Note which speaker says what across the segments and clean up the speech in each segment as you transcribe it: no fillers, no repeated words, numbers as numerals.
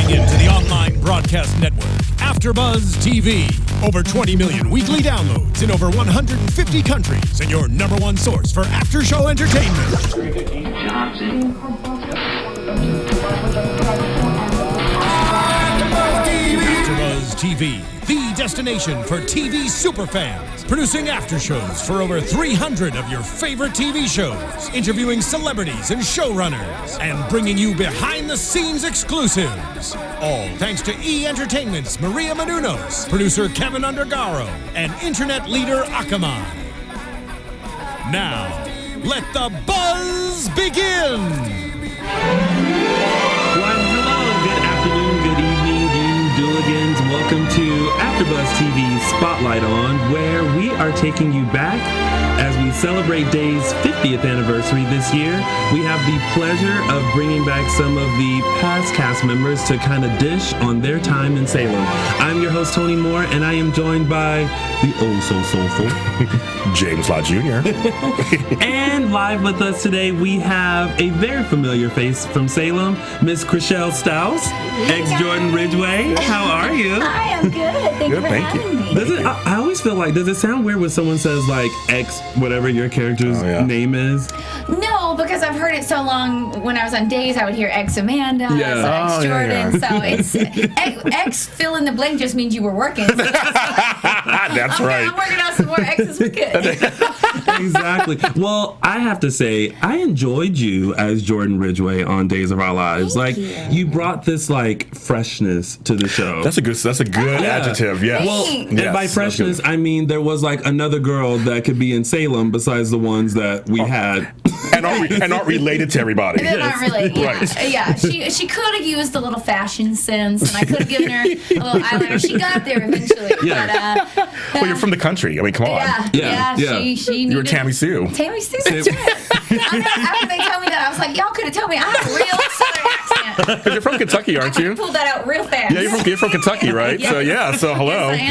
Speaker 1: Tuning in to the online broadcast network, AFTERBUZZ TV. Over 20 million weekly downloads in over 150 countries, and your number one source for after-show entertainment. AFTERBUZZ TV, the destination for TV superfans. Producing aftershows for over 300 of your favorite TV shows. Interviewing celebrities and showrunners. And bringing you behind-the-scenes exclusives. All thanks to E! Entertainment's Maria Menounos, producer Kevin Undergaro, and internet leader Akamai. Now, let the buzz begin!
Speaker 2: Well, hello, good afternoon, good evening, you dooligans. Welcome to AFTERBUZZ TV Spotlight On, where we are taking you back as we celebrate Day's 50th anniversary this year. We have the pleasure of bringing back some of the past cast members to kind of dish on their time in Salem. I'm your host, Tony Moore, and I am joined by the oh-so-soulful
Speaker 3: James Lott Jr.
Speaker 2: And live with us today, we have a very familiar face from Salem, Miss Chrishell Stause, ex-Jordan Ridgeway. How are you?
Speaker 4: Hi, I'm good. Thank you for having me.
Speaker 2: Does it? I always feel like, does it sound weird when someone says like ex, whatever your character's name is?
Speaker 4: No, because I've heard it so long. When I was on Days, I would hear ex Amanda, ex Jordan. So it's ex fill in the blank just means you were working. So
Speaker 3: That's right.
Speaker 4: I'm working out some more exes for kids.
Speaker 2: Exactly. Well, I have to say, I enjoyed you as Jordan Ridgeway on Days of Our Lives.
Speaker 4: Thank
Speaker 2: you brought this like freshness to the show.
Speaker 3: That's a good adjective. Yeah.
Speaker 2: Well, and by freshness, I mean there was like another girl that could be in Salem besides the ones that we had,
Speaker 3: and aren't related to everybody.
Speaker 4: They're not really. Yeah,
Speaker 3: Right.
Speaker 4: yeah. She could have used a little fashion sense, and I could have given her a little eyeliner. She got there eventually.
Speaker 2: Yeah.
Speaker 4: But,
Speaker 3: Well, you're from the country. I mean, come on.
Speaker 4: Yeah. She
Speaker 3: You were
Speaker 4: needed-
Speaker 3: Tammy Sue.
Speaker 4: Tammy Sue, that's right. After they told me that, I was like, y'all could have told me I had a real Southern accent.
Speaker 3: Because you're from Kentucky, aren't
Speaker 4: I
Speaker 3: you?
Speaker 4: pulled that out real fast.
Speaker 3: Yeah, you're from Kentucky, right?
Speaker 4: Yeah.
Speaker 3: So hello.
Speaker 4: Yes, I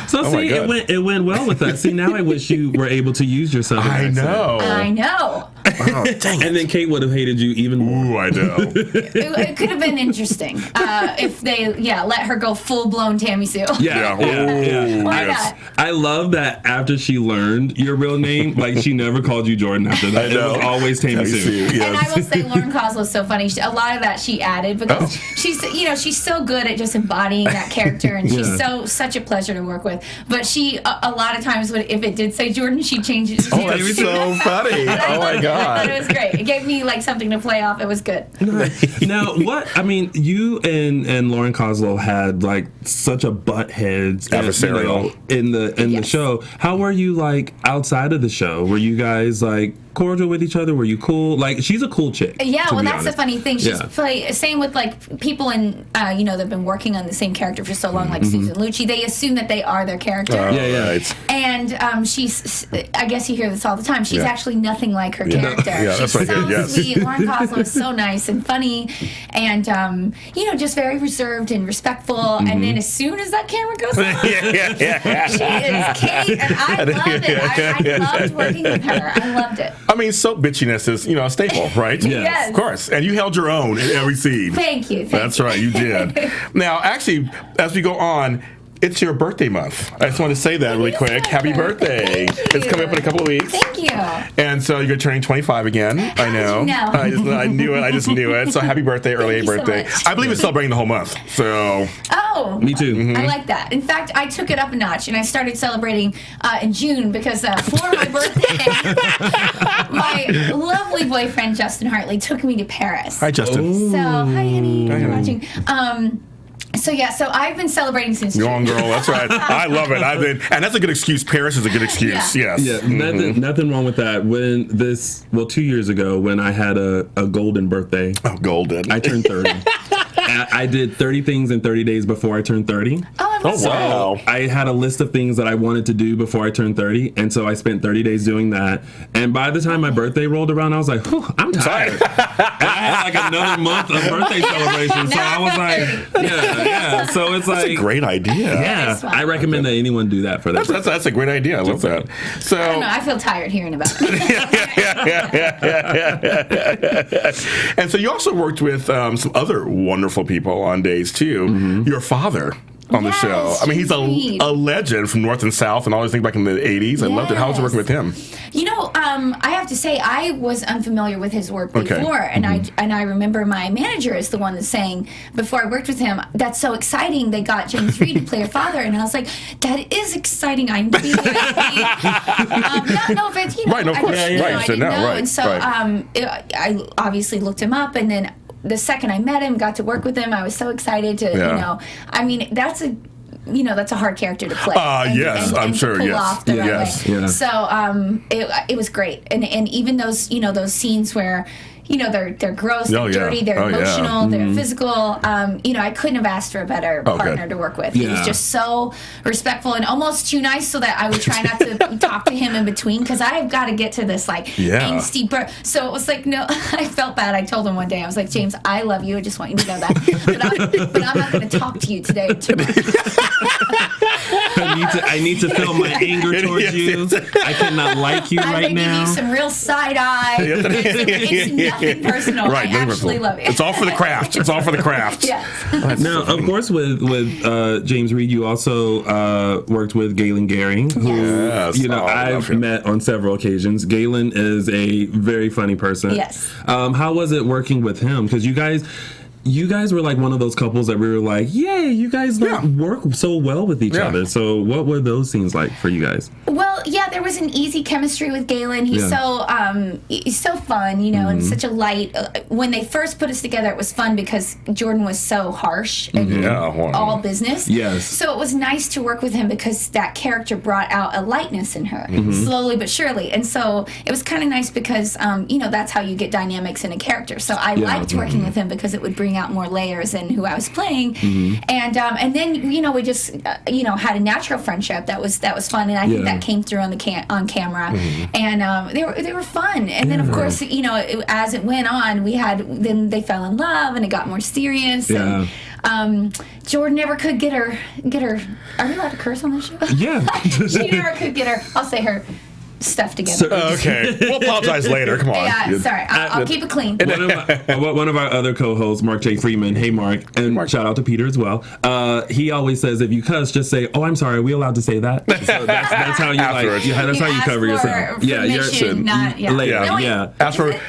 Speaker 4: am.
Speaker 2: So
Speaker 3: Oh my
Speaker 2: see,
Speaker 3: God.
Speaker 2: it went well with that. See, now I wish you were able to use your Southern
Speaker 3: I
Speaker 2: accent.
Speaker 3: know.
Speaker 4: I know.
Speaker 3: Oh, dang it.
Speaker 2: And then Kate would have hated you even more.
Speaker 3: Ooh, I know.
Speaker 4: It could have been interesting if they, let her go full blown Tammy Sue.
Speaker 2: Yeah.
Speaker 4: Why
Speaker 3: Yes.
Speaker 4: not?
Speaker 2: I love that after she learned your real name, like she never called you Jordan after that.
Speaker 3: I know.
Speaker 2: It was always Tammy Sue.
Speaker 4: And I
Speaker 3: Yes.
Speaker 4: will say, Lauren Coslow is so funny. A lot of that she added because
Speaker 3: Oh.
Speaker 4: she's so good at just embodying that character, and she's such a pleasure to work with. But she, a lot of times, if it did say Jordan, she'd change it to
Speaker 3: Oh,
Speaker 4: Tammy
Speaker 3: that's
Speaker 4: Sue.
Speaker 3: so funny.
Speaker 4: And I
Speaker 3: Oh,
Speaker 4: loved
Speaker 3: my
Speaker 4: it. I
Speaker 3: God.
Speaker 4: thought it was great. It gave me like something to play off. It was good.
Speaker 2: Now, you and Lauren Coslow had like such a butt heads
Speaker 3: Adversarial.
Speaker 2: in the show. How were you like outside of the show? Were you guys like cordial with each other? Were you cool? Like, she's a cool chick.
Speaker 4: Yeah,
Speaker 2: to
Speaker 4: well,
Speaker 2: be
Speaker 4: that's the
Speaker 2: honest.
Speaker 4: funny thing. She's
Speaker 2: Yeah.
Speaker 4: same with like people in that've been working on the same character for so long, like Susan Lucci. They assume that they are their character.
Speaker 2: Yeah.
Speaker 3: Right.
Speaker 4: And she's, I guess you hear this all the time, she's actually nothing like her character.
Speaker 3: Yeah,
Speaker 4: She's
Speaker 3: that's what I
Speaker 4: so
Speaker 3: heard, yes.
Speaker 4: sweet. Lauren Coslow is so nice and funny and, just very reserved and respectful. And then as soon as that camera goes on,
Speaker 3: Yeah.
Speaker 4: she is Kate, and I loved it. I loved working with her. I loved it.
Speaker 3: I mean, soap bitchiness is, a staple, right?
Speaker 4: Yes.
Speaker 3: Of course. And you held your own in every scene.
Speaker 4: Thank you.
Speaker 3: That's right, you did. Now, actually, as we go on, it's your birthday month. I just want to say that really
Speaker 4: is
Speaker 3: quick.
Speaker 4: my
Speaker 3: Happy
Speaker 4: birthday.
Speaker 3: birthday.
Speaker 4: Thank
Speaker 3: It's coming up in a
Speaker 4: you.
Speaker 3: couple of weeks.
Speaker 4: Thank you.
Speaker 3: And so you're turning 25 again. I know.
Speaker 4: did you know?
Speaker 3: I knew it. I just knew it. So happy birthday, early
Speaker 4: Thank you so
Speaker 3: birthday.
Speaker 4: much.
Speaker 3: I believe it's celebrating the whole month. So
Speaker 4: Oh.
Speaker 2: Me too.
Speaker 4: I like that. In fact, I took it up a notch and I started celebrating in June because for my birthday, my lovely boyfriend Justin Hartley took me to Paris.
Speaker 3: hi, Justin.
Speaker 4: So, hi, honey. You're
Speaker 3: honey.
Speaker 4: watching. So I've been celebrating since
Speaker 3: Go
Speaker 4: June.
Speaker 3: on, girl. That's right. I love it. And that's a good excuse. Paris is a good excuse.
Speaker 4: Yeah.
Speaker 3: Yes.
Speaker 2: Yeah, nothing wrong with that. 2 years ago when I had a golden birthday,
Speaker 3: Oh, golden.
Speaker 2: I turned 30. I did 30 things in 30 days before I turned 30.
Speaker 4: Oh, I love
Speaker 3: Oh, wow.
Speaker 2: So I had a list of things that I wanted to do before I turned 30, and so I spent 30 days doing that. And by the time my birthday rolled around, I was like, whew, I'm tired. And I had like another month of birthday celebration, so I was like, yeah. So it's
Speaker 3: That's
Speaker 2: like
Speaker 3: a great idea.
Speaker 2: Yeah, I recommend that anyone do that for that.
Speaker 3: That's a great idea. I love that. So
Speaker 4: I don't know. I feel tired hearing about it.
Speaker 3: And so you also worked with some other wonderful people on days too. Your father on the
Speaker 4: Yes,
Speaker 3: show. I mean, he's a
Speaker 4: James Reed.
Speaker 3: legend from North and South, and all these things back in the 80s. I loved it. How was it working with him?
Speaker 4: You know, I have to say I was unfamiliar with his work
Speaker 3: Okay.
Speaker 4: before, and I remember my manager is the one that's saying before I worked with him, "That's so exciting! They got James Reed to play your father," and I was like, "That is exciting! I knew no offense, you know,
Speaker 3: Right, no, of course.
Speaker 4: I
Speaker 3: Right, so
Speaker 4: didn't
Speaker 3: no,
Speaker 4: know,
Speaker 3: right,
Speaker 4: and so
Speaker 3: right.
Speaker 4: I obviously looked him up, and then the second I met him, got to work with him, I was so excited to,
Speaker 3: Yeah.
Speaker 4: you know, I mean, that's a hard character to play.
Speaker 3: Yes, I'm
Speaker 4: to
Speaker 3: sure,
Speaker 4: pull
Speaker 3: yes.
Speaker 4: off the right
Speaker 3: Yes.
Speaker 4: way.
Speaker 2: Yeah.
Speaker 4: So it was great, and even those those scenes where they're gross,
Speaker 3: Oh,
Speaker 4: they're
Speaker 3: yeah.
Speaker 4: dirty, they're
Speaker 3: Oh, yeah.
Speaker 4: emotional, they're physical. I couldn't have asked for a better partner to work with. He was
Speaker 2: Yeah.
Speaker 4: just so respectful and almost too nice, so that I would try not to talk to him in between, because I've got to get to this angsty part. So it was like, no, I felt bad. I told him one day, I was like, James, I love you. I just want you to know that, but I'm not going to talk to you today or tomorrow.
Speaker 2: I need to feel my anger towards you. I cannot like you
Speaker 4: I'm
Speaker 2: right
Speaker 4: gonna give
Speaker 2: now.
Speaker 4: you some real side eye. It's nothing personal.
Speaker 3: Right,
Speaker 4: I
Speaker 3: nothing
Speaker 4: actually
Speaker 3: personal.
Speaker 4: love it.
Speaker 3: It's all for the craft. It's all for the craft.
Speaker 4: Yes.
Speaker 2: Now, of course, with James Reed, you also worked with Galen Gering, who
Speaker 3: Yes. Oh, I love
Speaker 2: I've
Speaker 3: him.
Speaker 2: met on several occasions. Galen is a very funny person.
Speaker 4: Yes.
Speaker 2: How was it working with him? Because you guys were like one of those couples that we were like, yay, you guys work so well with each
Speaker 3: Yeah.
Speaker 2: other. So what were those scenes like for you guys?
Speaker 4: Well, yeah, there was an easy chemistry with Galen. He's so fun, and such a light. When they first put us together, it was fun because Jordan was so harsh and
Speaker 3: Yeah, well,
Speaker 4: all business.
Speaker 2: Yes.
Speaker 4: So it was nice to work with him because that character brought out a lightness in her, slowly but surely. And so it was kind of nice because, that's how you get dynamics in a character. So I liked working with him because it would bring out more layers in who I was playing. And then we just had a natural friendship that was fun, and I think that came through on camera. And they were fun. And then of course as it went on, then they fell in love and it got more serious. And Jordan never could get her. Are we allowed to curse on this show?
Speaker 2: Yeah.
Speaker 4: She never could get her. I'll say her stuff together.
Speaker 3: Okay. We'll apologize later. Come on.
Speaker 4: Yeah, sorry. I'll keep it clean.
Speaker 2: One of our other co-hosts, Mark J. Freeman, hey Mark, and shout out to Peter as well. He always says, if you cuss, just say, "Oh, I'm sorry. Are we allowed to say that?" So that's how you
Speaker 3: Afterwards.
Speaker 2: that's how you cover yourself.
Speaker 4: Permission,
Speaker 2: later.
Speaker 4: No,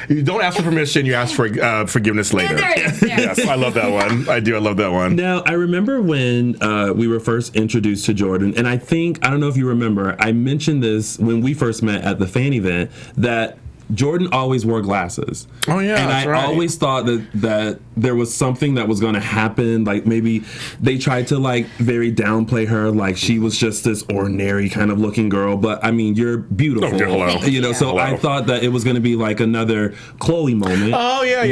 Speaker 3: You don't ask for permission. You ask for forgiveness later.
Speaker 4: There it is. There.
Speaker 3: Yes, I love that one. I do. I love that one.
Speaker 2: Now, I remember when we were first introduced to Jordan, and I don't know if you remember, I mentioned this when we first met at the fan event, that Jordan always wore glasses.
Speaker 3: Oh, yeah,
Speaker 2: and
Speaker 3: that's
Speaker 2: I
Speaker 3: right.
Speaker 2: always thought that there was something that was going to happen. Like maybe they tried to very downplay her, like she was just this ordinary kind of looking girl. But I mean, you're beautiful.
Speaker 3: Oh, hello.
Speaker 2: So
Speaker 3: Hello.
Speaker 2: I thought that it was going to be like another Chloe moment.
Speaker 3: Oh, yeah.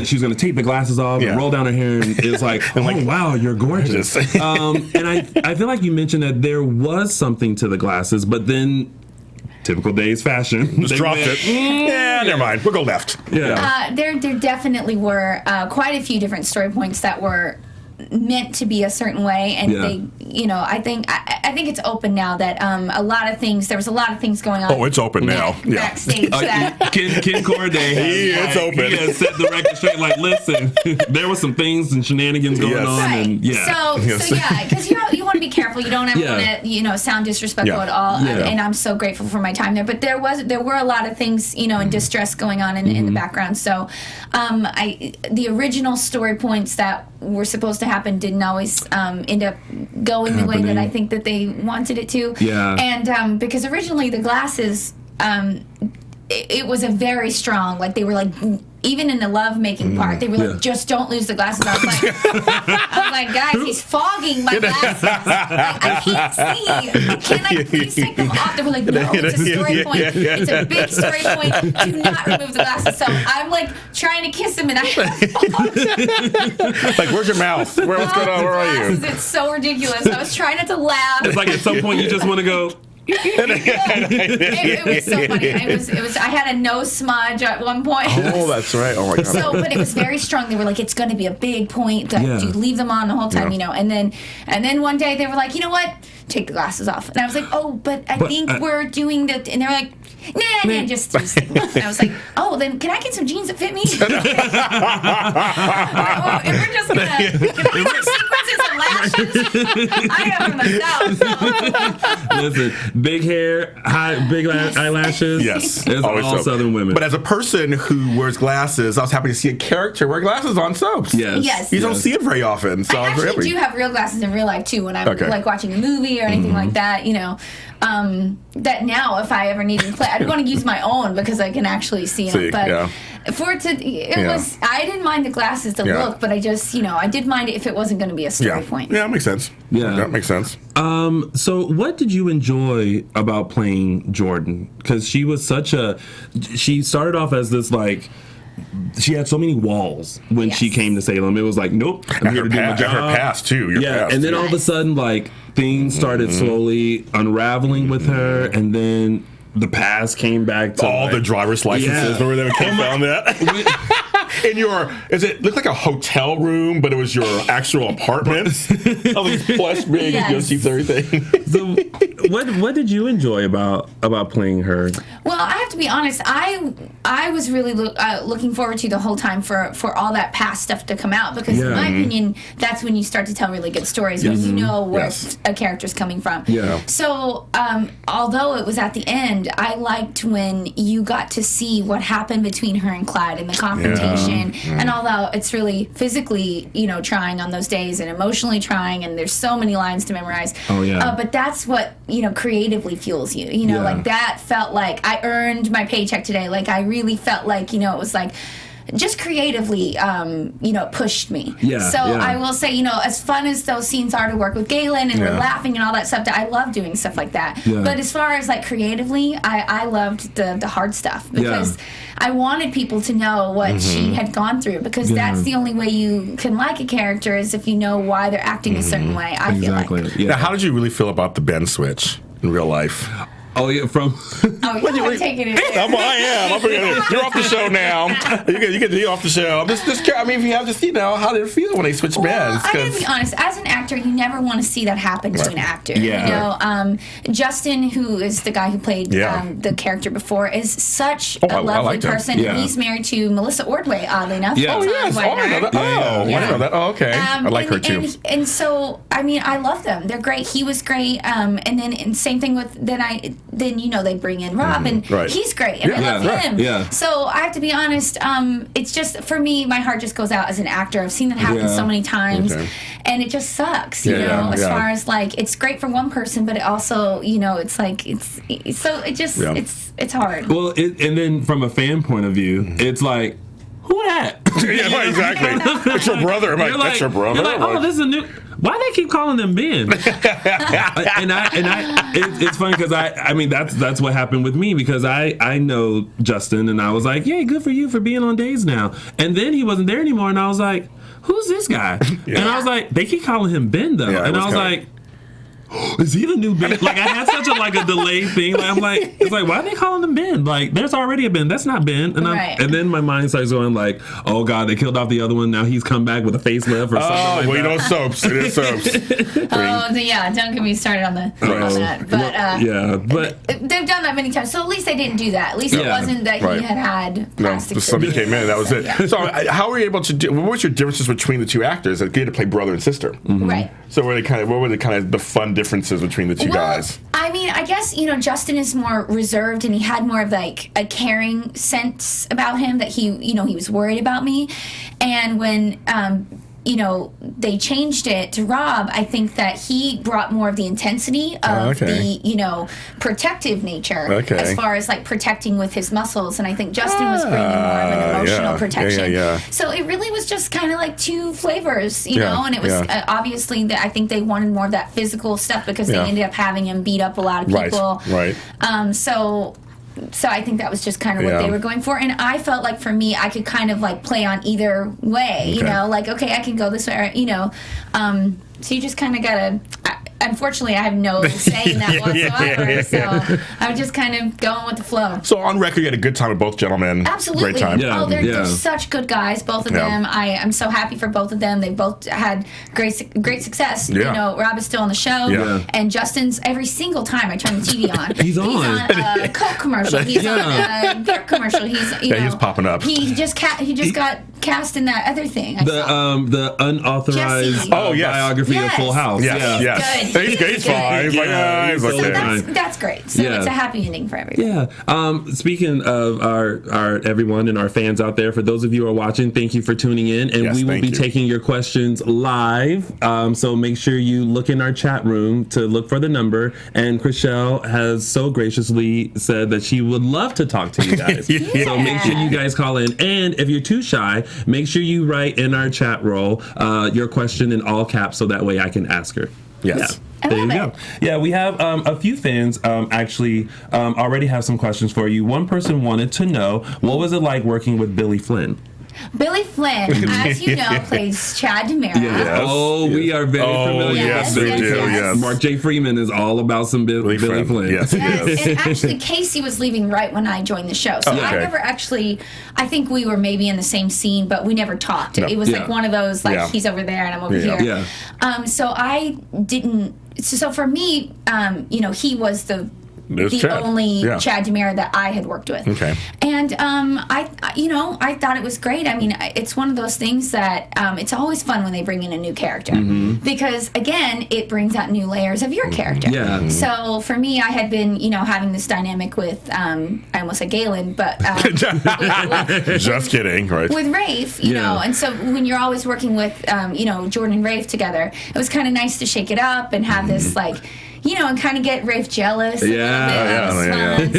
Speaker 2: She was going to take the glasses off and roll down her hair, and it was like, oh wow, you're gorgeous. And I feel like you mentioned that there was something to the glasses, but then. Typical Days fashion.
Speaker 3: Just dropped it. Yeah, never mind. We'll go left.
Speaker 2: Yeah.
Speaker 4: There definitely were quite a few different story points that were meant to be a certain way, and they, I think it's open now that there was a lot of things going on.
Speaker 3: Oh, it's open now. Yeah.
Speaker 4: Backstage.
Speaker 2: Ken Corday
Speaker 3: It's open.
Speaker 2: He has set the record straight. Like, listen, there was some things and shenanigans going on,
Speaker 4: Right.
Speaker 2: and
Speaker 4: So yeah, because you want to be careful. You don't ever want to sound disrespectful at all.
Speaker 2: Yeah.
Speaker 4: And I'm so grateful for my time there. But there were a lot of things in distress going on in the background. So the original story points that were supposed to happen didn't always end up going the way that I think that they wanted it to.
Speaker 2: Yeah.
Speaker 4: And because originally the glasses. it was a very strong, like they were like, even in the love making part, they were like, just don't lose the glasses. I was like, guys, he's fogging my glasses. I can't see. Can I please take them off? They were like, no, it's a story point. It's a big story point. Do not remove the glasses. So I'm like trying to kiss him, and I
Speaker 3: like, where's your mouth? What's going on? Where are you?
Speaker 4: It's so ridiculous. I was trying not to laugh.
Speaker 2: It's like at some point you just want to go.
Speaker 4: It was so funny. It was. I had a nose smudge at one point.
Speaker 3: Oh, that's right. Oh my god.
Speaker 4: So, but it was very strong. They were like, "It's going to be a big point that you leave them on the whole time, you know." And then one day they were like, "You know what? Take the glasses off." And I was like, "Oh, but I think we're doing the." And they're like, "Nah, just." And I was like, "Oh, then can I get some jeans that fit me?" If we're just gonna get sequences and lashes, I have them myself. So.
Speaker 2: Listen, big hair, big eyelashes.
Speaker 3: Yes,
Speaker 2: it's all Southern women.
Speaker 3: But as a person who wears glasses, I was happy to see a character wear glasses on soaps.
Speaker 4: Yes.
Speaker 3: You don't see it very often. So
Speaker 4: I actually do have real glasses in real life too. When I'm like watching a movie or anything like that, you know. That now, if I ever needed to play, I'd want to use my own because I can actually see them. But for it to, it was, I didn't mind the glasses to look, but I just, you know, I did mind it if it wasn't going to be a story point.
Speaker 3: Yeah, that makes sense.
Speaker 2: Yeah,
Speaker 3: that makes sense.
Speaker 2: So what did you enjoy about playing Jordan? Because she was she started off as this like. She had so many walls when she came to Salem. It was like, nope, I'm here to do my job.
Speaker 3: Her past too.
Speaker 2: And then all of a sudden, like things started slowly unraveling with her, and then the past came back to
Speaker 3: all the driver's licenses. Remember that we found that? In your, it looked like a hotel room, but it was your actual apartment. All these plush big seats, everything.
Speaker 2: So, what did you enjoy about playing her?
Speaker 4: Well, I have to be honest. I was really looking forward to the whole time for all that past stuff to come out because, in my opinion, that's when you start to tell really good stories when you know where a character's coming from.
Speaker 2: Yeah.
Speaker 4: So, although it was at the end, I liked when you got to see what happened between her and Clyde and the confrontation. And although it's really physically, you know, trying on those days and emotionally trying, and there's so many lines to memorize.
Speaker 2: Oh yeah.
Speaker 4: But that's what, you know, creatively fuels you. You know, like that felt like I earned my paycheck today. Like I really felt like, you know, it was like just creatively, you know, pushed me. So I will say, you know, as fun as those scenes are to work with Galen and we're laughing and all that stuff, I love doing stuff like that. But as far as like creatively, I loved the hard stuff because I wanted people to know what she had gone through because that's the only way you can like a character is if you know why they're acting a certain way, I feel like.
Speaker 3: Now, how did you really feel about the Ben switch in real life?
Speaker 2: Oh yeah, from.
Speaker 4: You're taking it.
Speaker 3: I am. You're off the show now. You get to be off the show. I mean, if you have to see now, how did it feel when they switched bands?
Speaker 4: I gotta be honest. As an actor, you never want to see that happen to an actor.
Speaker 3: Yeah.
Speaker 4: You know, Justin, who is the guy who played the character before, is such a lovely person.
Speaker 3: Yeah.
Speaker 4: He's married to Melissa Ordway, oddly enough.
Speaker 3: Yeah. Oh yes. I know that. I know that. Oh, okay. I like her too.
Speaker 4: And so, I mean, I love them. They're great. He was great. And then same thing with then you know they bring in Rob and he's great and I love him.
Speaker 2: Yeah.
Speaker 4: So I have to be honest, it's just for me my heart just goes out as an actor. I've seen that happen so many times and it just sucks, you know, as far as like it's great for one person but it also, you know, it's like it's it's hard.
Speaker 2: Well, and then from a fan point of view, it's like who that?
Speaker 3: Yeah, exactly. It's your brother. I'm like, that's your brother.
Speaker 2: You're like, oh, this is a new. Why they keep calling them Ben? It's funny because I mean that's what happened with me because I know Justin and I was like, yeah, good for you for being on Days now. And then he wasn't there anymore and I was like, who's this guy? And I was like, they keep calling him Ben though, and I was like. Is he the new Ben? Like I had such a delay thing. Like, I'm like, it's like, why are they calling him Ben? Like, there's already a Ben. That's not Ben. And and then my mind starts going like, oh god, they killed off the other one. Now he's come back with a facelift or something. Oh,
Speaker 3: like well, you know, soaps. It is soaps.
Speaker 4: Don't get me started on that. But they've done that many times. So at least they didn't do that. At least it wasn't that he had plastic.
Speaker 3: No, somebody came in. That was it. So how were you able to do? What was your differences between the two actors that get to play brother and sister?
Speaker 4: Right.
Speaker 3: So what were the fun differences between the two guys?
Speaker 4: I mean, I guess, you know, Justin is more reserved and he had more of like a caring sense about him that he was worried about me. And when they changed it to Rob, I think that he brought more of the intensity of the, protective nature as far as like protecting with his muscles. And I think Justin was bringing more of an emotional protection. So it really was just kind of like two flavors, you know, and it was obviously that I think they wanted more of that physical stuff because they ended up having him beat up a lot of people.
Speaker 3: Right.
Speaker 4: So I think that was just kind of what they were going for. And I felt like for me, I could kind of like play on either way, you know, like, okay, I can go this way, or, you know. So you just kind of got to, unfortunately, I have no say in that whatsoever. So I'm just kind of going with the flow.
Speaker 3: So on record, you had a good time with both gentlemen.
Speaker 4: Absolutely.
Speaker 3: Great time.
Speaker 4: Oh, they're such good guys, both of them. I'm so happy for both of them. They both had great success. You know, Rob is still on the show. And Justin's, every single time I turn the TV on, he's on a Coke commercial. He's on a beer commercial.
Speaker 3: He's popping up.
Speaker 4: He just got cast in that other thing.
Speaker 2: The unauthorized biography of Full House.
Speaker 3: Yes. He's fine.
Speaker 4: That's great. So it's a happy ending for everybody.
Speaker 2: Yeah. Speaking of our everyone and our fans out there, for those of you who are watching, thank you for tuning in, and we will be taking your questions live. So make sure you look in our chat room to look for the number. And Chrishell has so graciously said that she would love to talk to you guys. So make sure you guys call in, and if you're too shy, make sure you write in our chat roll your question in all caps, so that way I can ask her.
Speaker 3: Yes.
Speaker 4: Yeah.
Speaker 2: There you go. Yeah, we have a few fans actually already have some questions for you. One person wanted to know, what was it like working with Billy Flynn?
Speaker 4: Billy Flynn, as you know, plays Chad DiMera.
Speaker 2: Oh, we are very familiar.
Speaker 4: Yes,
Speaker 2: with
Speaker 4: we do.
Speaker 3: Yes.
Speaker 2: Mark J. Freeman is all about some Billy Flynn.
Speaker 3: Yes.
Speaker 4: And actually, Casey was leaving right when I joined the show. So I never actually, I think we were maybe in the same scene, but we never talked. No. It was like one of those, like, he's over there and I'm over here. So I didn't, so for me, he was the only Chad DiMera that I had worked with.
Speaker 3: Okay.
Speaker 4: And I thought it was great. I mean, it's one of those things that it's always fun when they bring in a new character because, again, it brings out new layers of your character.
Speaker 2: Yeah.
Speaker 4: So for me, I had been, having this dynamic with, I almost said Galen, but
Speaker 3: just kidding, right?
Speaker 4: With Rafe, you know, and so when you're always working with, Jordan and Rafe together, it was kind of nice to shake it up and have this and kind of get Rafe jealous. I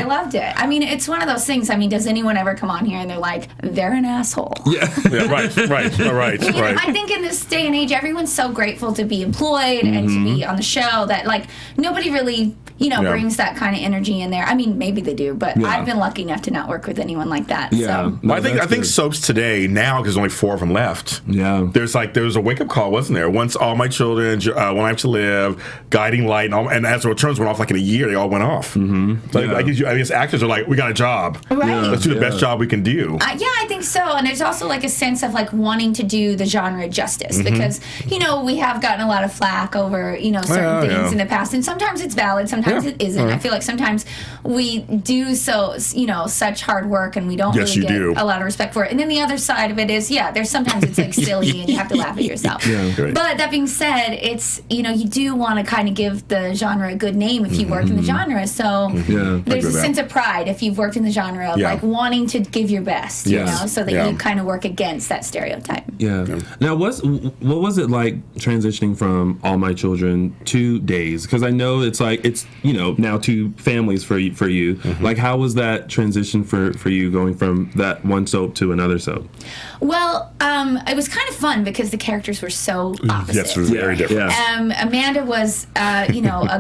Speaker 4: loved it. I mean, it's one of those things. I mean, does anyone ever come on here and they're like, they're an asshole?
Speaker 3: Right.
Speaker 4: I think in this day and age, everyone's so grateful to be employed and to be on the show that, like, nobody really, brings that kind of energy in there. I mean, maybe they do, but I've been lucky enough to not work with anyone like that.
Speaker 2: Yeah.
Speaker 4: So.
Speaker 3: Well, I think soaps today, now, because there's only 4 of them left. Yeah. There was a wake-up call, wasn't there? Once All My Children, When I Have to Live, Guiding Light, and as the returns went off, like in a year, they all went off. So I guess actors are like, we got a job.
Speaker 4: Right.
Speaker 3: Let's do the best job we can do.
Speaker 4: I think so. And there's also like a sense of like wanting to do the genre justice because, we have gotten a lot of flack over, certain things in the past. And sometimes it's valid, sometimes it isn't. I feel like sometimes we do such hard work and we don't really get a lot of respect for it. And then the other side of it is, there's sometimes it's like silly and you have to laugh at yourself. But that being said, it's, you do want to kind of give the genre a good name if you work in the genre. So there's a sense of pride if you've worked in the genre of like wanting to give your best, so that you kind of work against that stereotype.
Speaker 2: Now, what was it like transitioning from All My Children to Days? Because I know it's like, it's, now 2 families for you. Like, how was that transition for you going from that one soap to another soap?
Speaker 4: Well, it was kind of fun because the characters were so opposite.
Speaker 3: Yes, it was very different.
Speaker 4: Amanda was, a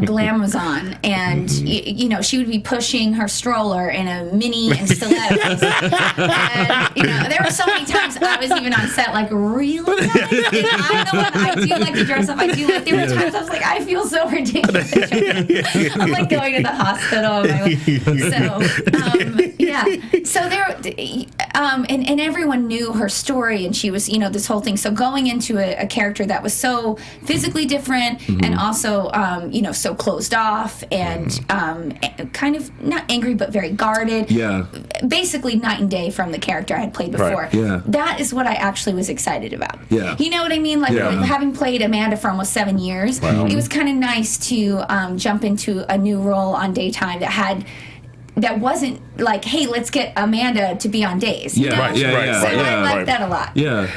Speaker 4: glamazon, and she would be pushing her stroller in a mini and stilettos. And there were so many times I was even on set like, really? Guys? And I'm the one, I do like to dress up. I do like. There were times I was like, I feel so ridiculous. I'm like going to the hospital. So there, and everyone knew her story, and she was, this whole thing. So going into a character that was so physically different and also, so closed off and kind of not angry but very guarded. Yeah. Basically night and day from the character I had played before. Right. Yeah. That is what I actually was excited about. Yeah. You know what I mean? Like having played Amanda for almost 7 years, it was kind of nice to jump into a new role on daytime that wasn't like, hey, let's get Amanda to be on Days.
Speaker 2: Yeah, right.
Speaker 4: So I like that a lot.
Speaker 2: Yeah.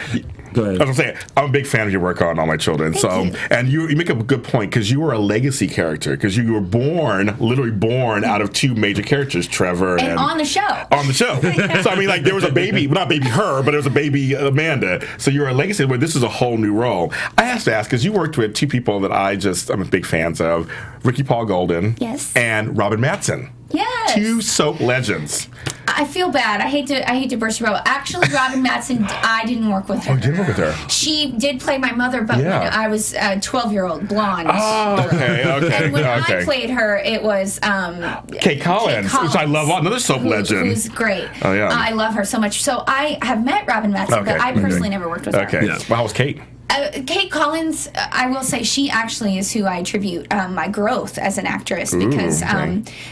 Speaker 2: Go ahead.
Speaker 3: I was gonna say, I'm a big fan of your work on All My Children.
Speaker 4: Thank you.
Speaker 3: And you make a good point because you were a legacy character because you were literally born out of two major characters, Trevor
Speaker 4: and on the show.
Speaker 3: On the show. So I mean, like there was a baby, well, not baby her, but there was a baby Amanda. So you're a legacy, but this is a whole new role. I have to ask because you worked with two people that I'm big fans of, Ricky Paul Golden,
Speaker 4: yes,
Speaker 3: and Robin Mattson.
Speaker 4: Yes.
Speaker 3: Two soap legends.
Speaker 4: I feel bad. I hate to burst your bubble. Actually, Robin Mattson, I didn't work with her.
Speaker 3: Oh, you didn't work with her?
Speaker 4: She did play my mother, but when I was a 12-year-old blonde.
Speaker 3: Oh, okay.
Speaker 4: And when I played her, it was
Speaker 3: Kate Collins, which I love. Another soap legend.
Speaker 4: Who's great.
Speaker 3: Oh, yeah.
Speaker 4: I love her so much. So I have met Robin Mattson, but I personally never worked with her.
Speaker 3: Okay. Yeah. Well, how was Kate?
Speaker 4: Kate Collins, I will say, she actually is who I attribute my growth as an actress because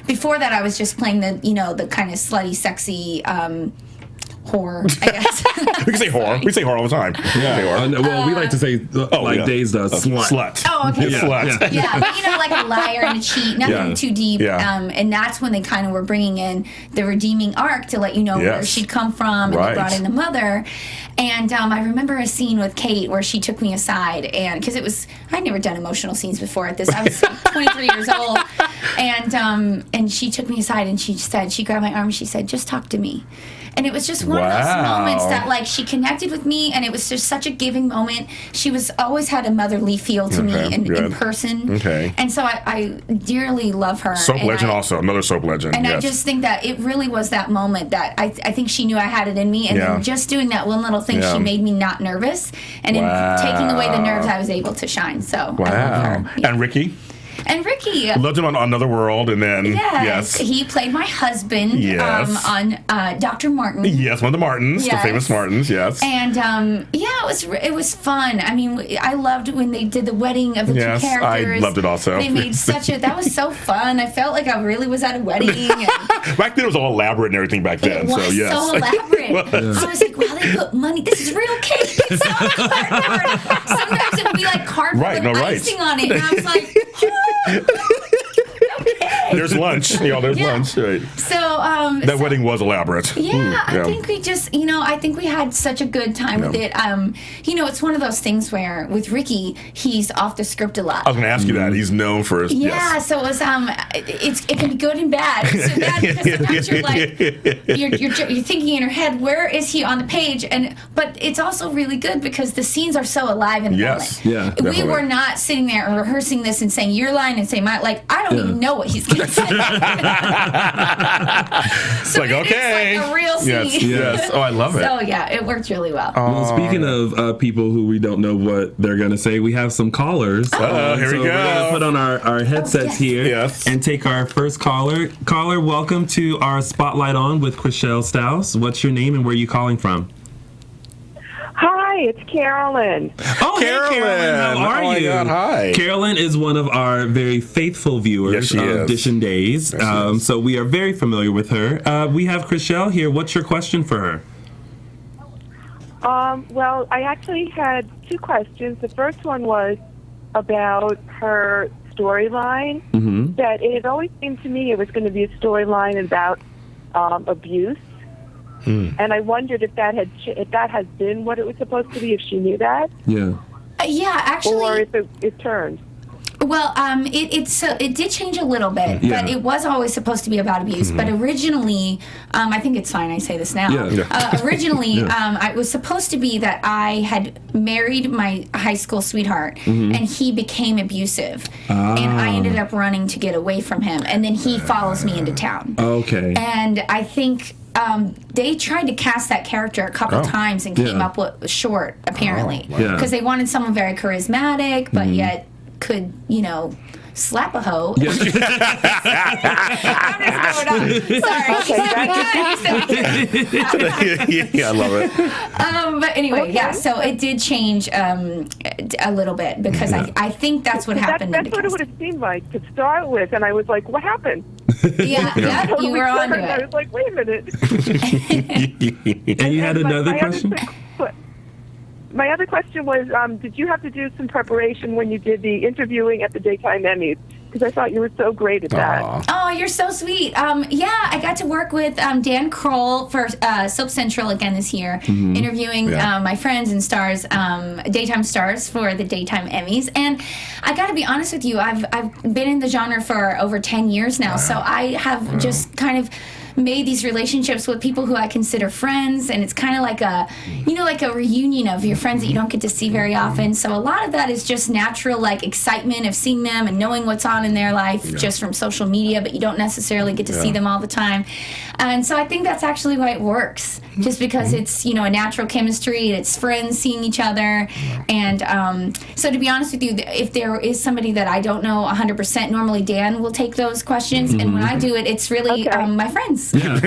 Speaker 4: before that I was just playing the kind of slutty, sexy whore, I guess.
Speaker 3: We can say whore. We say whore all the time.
Speaker 2: Yeah. Well, we like to say Days does slut.
Speaker 3: Slut.
Speaker 4: Oh, okay.
Speaker 3: Yeah. Slut.
Speaker 4: Yeah, but like a liar and a cheat, nothing too deep.
Speaker 3: Yeah.
Speaker 4: And that's when they kind of were bringing in the redeeming arc to let you know where she'd come from, and they brought in the mother. And I remember a scene with Kate where she took me aside, and because I'd never done emotional scenes before at this. I was 23 years old, and she took me aside and she grabbed my arm and she said, "Just talk to me." And it was just one of those moments that, like, she connected with me, and it was just such a giving moment. She always had a motherly feel to me in person. Okay. And so I dearly love her.
Speaker 3: Soap legend also, another soap legend.
Speaker 4: And I just think that it really was that moment that I think she knew I had it in me, and then just doing that one little thing, she made me not nervous. And in taking away the nerves, I was able to shine. So I love her. Yeah.
Speaker 3: And Ricky?
Speaker 4: And Ricky.
Speaker 3: Loved him on Another World, and then,
Speaker 4: he played my husband on Dr. Martin.
Speaker 3: Yes, one of the Martins, the famous Martins, yes.
Speaker 4: And, it was fun. I mean, I loved when they did the wedding of the two characters.
Speaker 3: I loved it also.
Speaker 4: They made that was so fun. I felt like I really was at a wedding.
Speaker 3: Back then, it was all elaborate and everything back then.
Speaker 4: It was so elaborate. I was like, wow, they put money. This is real cake. It's not cardboard. Sometimes it would be like cardboard with icing on it. And I was like,
Speaker 3: There's lunch. There's lunch. Right.
Speaker 4: So
Speaker 3: that wedding was elaborate.
Speaker 4: Yeah, I think we just, I think we had such a good time with it. It's one of those things where with Ricky, he's off the script a lot.
Speaker 3: I was going to ask you that. He's known for his.
Speaker 4: Yeah, so it was. It can be good and bad. It's so bad because sometimes you're like, you're thinking in your head, where is he on the page? But it's also really good because the scenes are so alive in the moment.
Speaker 2: Yeah, definitely.
Speaker 4: We were not sitting there and rehearsing this and saying your line and say my, like, I don't even know what he's going to say. So
Speaker 3: like, okay.
Speaker 4: It's like a real scene.
Speaker 3: Yes. Oh, I love it.
Speaker 4: So yeah, it worked really well.
Speaker 2: Well, speaking of people who we don't know what they're going to say, we have some callers.
Speaker 3: Here we go.
Speaker 2: We're going to put on our headsets here and take our first caller. Caller, welcome to our Spotlight On with Chrishell Stause. What's your name and where are you calling from?
Speaker 5: Hi, it's Carolyn.
Speaker 2: Oh,
Speaker 3: Carolyn.
Speaker 2: Hey, Carolyn. How are you?
Speaker 3: God, hi.
Speaker 2: Carolyn is one of our very faithful viewers of Dish and Days. So we are very familiar with her. We have Chrishell here. What's your question for her?
Speaker 5: Well, I actually had two questions. The first one was about her storyline. Mm-hmm. That it had always seemed to me it was going to be a storyline about abuse. And I wondered if that has been what it was supposed to be, if she knew that.
Speaker 2: Yeah.
Speaker 4: Yeah, actually.
Speaker 5: Or if it turned.
Speaker 4: Well, it did change a little bit, but it was always supposed to be about abuse. Mm-hmm. But originally, I think it's fine I say this now. Originally, it was supposed to be that I had married my high school sweetheart, and he became abusive, and I ended up running to get away from him, and then he follows me into town.
Speaker 2: Okay.
Speaker 4: And I think they tried to cast that character a couple times and came up with short, apparently, because they wanted someone very charismatic, but yet could, slap a hoe.
Speaker 3: Yes.
Speaker 4: Sorry.
Speaker 3: I love it.
Speaker 4: But anyway, so it did change a little bit because I think that's what happened.
Speaker 5: That's what it would have seemed like to start with, and I was like, what happened?
Speaker 4: Yeah,
Speaker 5: totally
Speaker 4: you were on it.
Speaker 5: I was like, wait a minute.
Speaker 2: And you had another question?
Speaker 5: My other question was, did you have to do some preparation when you did the interviewing at the Daytime Emmys because I thought you were so great at that.
Speaker 4: Oh, you're so sweet. Yeah, I got to work with Dan Kroll for Soap Central again this year, interviewing my friends and stars, daytime stars for the Daytime Emmys. And I got to be honest with you, I've been in the genre for over 10 years now, so I have just kind of made these relationships with people who I consider friends, and it's kind of like a reunion of your friends that you don't get to see very often. So a lot of that is just natural, like excitement of seeing them and knowing what's on in their life just from social media, but you don't necessarily get to see them all the time. And so I think that's actually why it works, just because it's, a natural chemistry, it's friends seeing each other. And so to be honest with you, if there is somebody that I don't know 100%, normally Dan will take those questions, and when I do it, it's really my friends.
Speaker 2: Yeah.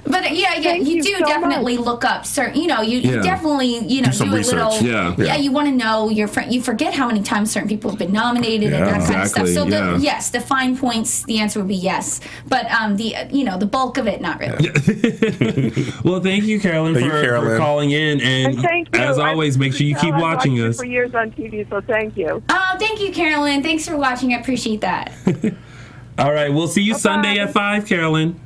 Speaker 4: But you do definitely look up certain, you definitely, do a
Speaker 3: research.
Speaker 4: little, you want to know your friend. You forget how many times certain people have been nominated and that kind of stuff. So the fine points, the answer would be yes, but the bulk of it, not really.
Speaker 2: Well, thank you, Carolyn, for calling in, and
Speaker 5: thank you.
Speaker 2: As always, make sure you keep watching us.
Speaker 5: For years on TV, so thank you.
Speaker 4: Oh, thank you, Carolyn. Thanks for watching. I appreciate that.
Speaker 2: All right, we'll see you Sunday at 5, Carolyn.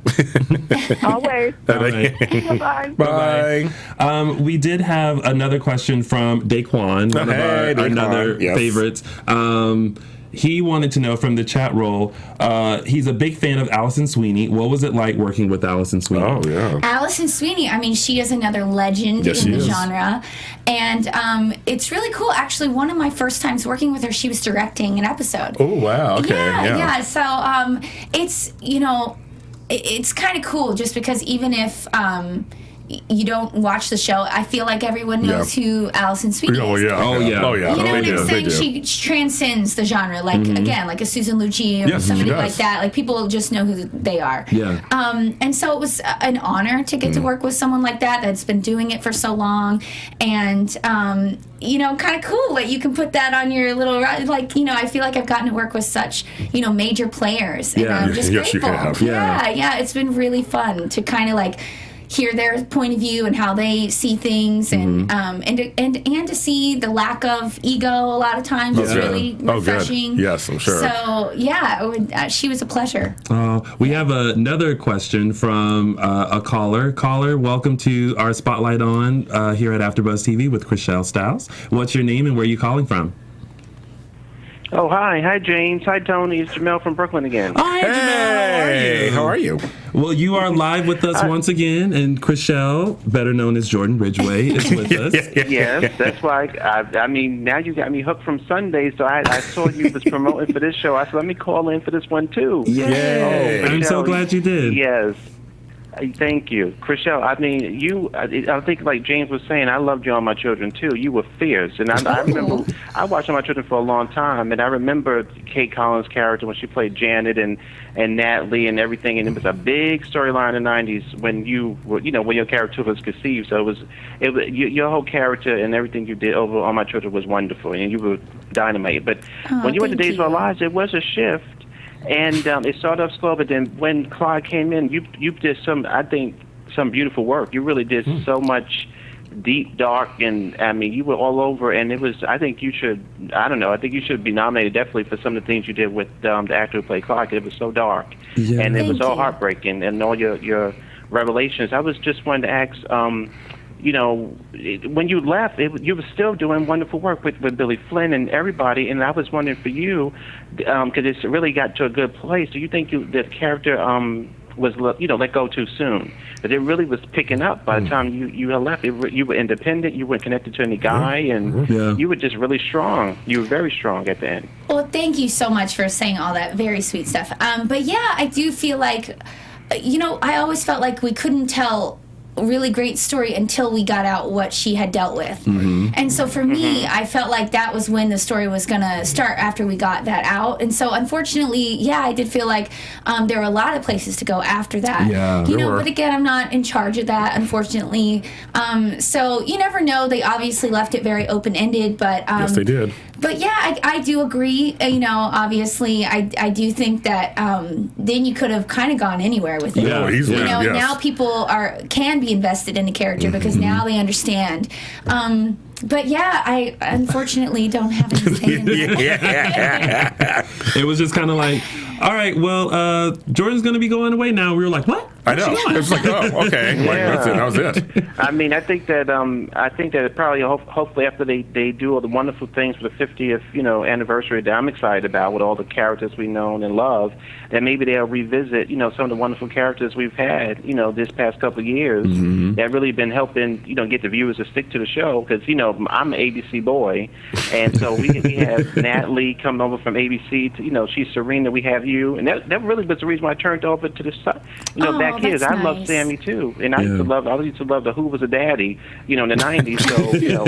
Speaker 5: Always.
Speaker 2: All right.
Speaker 5: Bye-bye.
Speaker 3: Bye.
Speaker 2: We did have another question from Daquan, one of our another favorites. He wanted to know from the chat roll, he's a big fan of Allison Sweeney. What was it like working with Allison Sweeney?
Speaker 3: Oh, yeah.
Speaker 4: Allison Sweeney, I mean, she is another legend in the genre. And it's really cool. Actually, one of my first times working with her, she was directing an episode.
Speaker 3: Oh, wow. Okay.
Speaker 4: Yeah. So it's, it's kind of cool just because even if you don't watch the show, I feel like everyone knows who Allison Sweeney is.
Speaker 3: Oh, yeah. You know
Speaker 4: what I'm saying? She transcends the genre, like, again, like a Susan Lucci or somebody like that. Like, people just know who they are.
Speaker 2: Yeah.
Speaker 4: And so it was an honor to get to work with someone like that's been doing it for so long. And, kind of cool. Like, you can put that on your little, like, I feel like I've gotten to work with such, major players. And I'm just grateful.
Speaker 3: You have.
Speaker 4: Yeah. It's been really fun to kind of, like, hear their point of view and how they see things, and to see the lack of ego a lot of times is really refreshing.
Speaker 3: Yes, I'm sure.
Speaker 4: So she was a pleasure.
Speaker 2: We have another question from a caller. Caller, welcome to our Spotlight On here at AfterBuzz TV with Chrishell Stause. What's your name and where are you calling from?
Speaker 6: Oh, hi. Hi, James. Hi, Tony. It's Jamel from Brooklyn again.
Speaker 2: Oh, hey, Jamel.
Speaker 3: How are you?
Speaker 2: Well, you are live with us once again, and Chrishell, better known as Jordan Ridgeway, is with us.
Speaker 6: Yes, that's why. I mean, now you got me hooked from Sunday, so I saw you was promoting for this show. I said, let me call in for this one, too.
Speaker 2: Yay.
Speaker 6: Oh,
Speaker 2: I'm so glad you did.
Speaker 6: Yes. Thank you. Chrishell, I mean, I think like James was saying, I loved you on My Children, too. You were fierce. And I remember, I watched On My Children for a long time, and I remember Kate Collins' character when she played Janet and Natalie and everything, and it was a big storyline in the 90s when you were, when your character was conceived. So your whole character and everything you did over On My Children was wonderful, and you were dynamite. But when you went to Days of Our Lives, it was a shift. And it started off slow, but then when Clyde came in, you did some beautiful work. You really did so much deep, dark, and I mean, you were all over. And it was, I think you should be nominated definitely for some of the things you did with the actor who played Clyde. It was so dark, and it was all heartbreaking, and all your revelations. I was just wanting to ask. When you left, you were still doing wonderful work with Billy Flynn and everybody, and I was wondering for you, because it's really got to a good place. Do you think the character was let go too soon? But it really was picking up by the time you had left. You were independent. You weren't connected to any guy, and you were just really strong. You were very strong at the end.
Speaker 4: Well, thank you so much for saying all that very sweet stuff. But yeah, I do feel like, I always felt like we couldn't tell really great story until we got out what she had dealt with. And so for me, I felt like that was when the story was going to start after we got that out. And so unfortunately, I did feel like there were a lot of places to go after that. But again, I'm not in charge of that, unfortunately. So you never know. They obviously left it very open-ended, but
Speaker 3: yes, they did.
Speaker 4: But yeah, I do agree. Obviously, I do think that then you could have kind of gone anywhere with it.
Speaker 3: Yeah, easily.
Speaker 4: Now people can be invested in the character because now they understand. But yeah, I unfortunately don't have any say in that.
Speaker 2: It was just kind of like, all right, well, Jordan's going to be going away now. We were like, what?
Speaker 3: I know. It's like, oh, okay. Like, that's it. That was it.
Speaker 6: I mean, I think that probably hopefully after they do all the wonderful things for the 50th anniversary that I'm excited about with all the characters we know and love, that maybe they'll revisit some of the wonderful characters we've had this past couple of years that really been helping get the viewers to stick to the show, because I'm an ABC boy, and so we have Natalie coming over from ABC to she's Serena, we have you, and that really was the reason why I turned over to the back kids. I love Sammy too, and I used to love the Who Was a Daddy in the 90s. So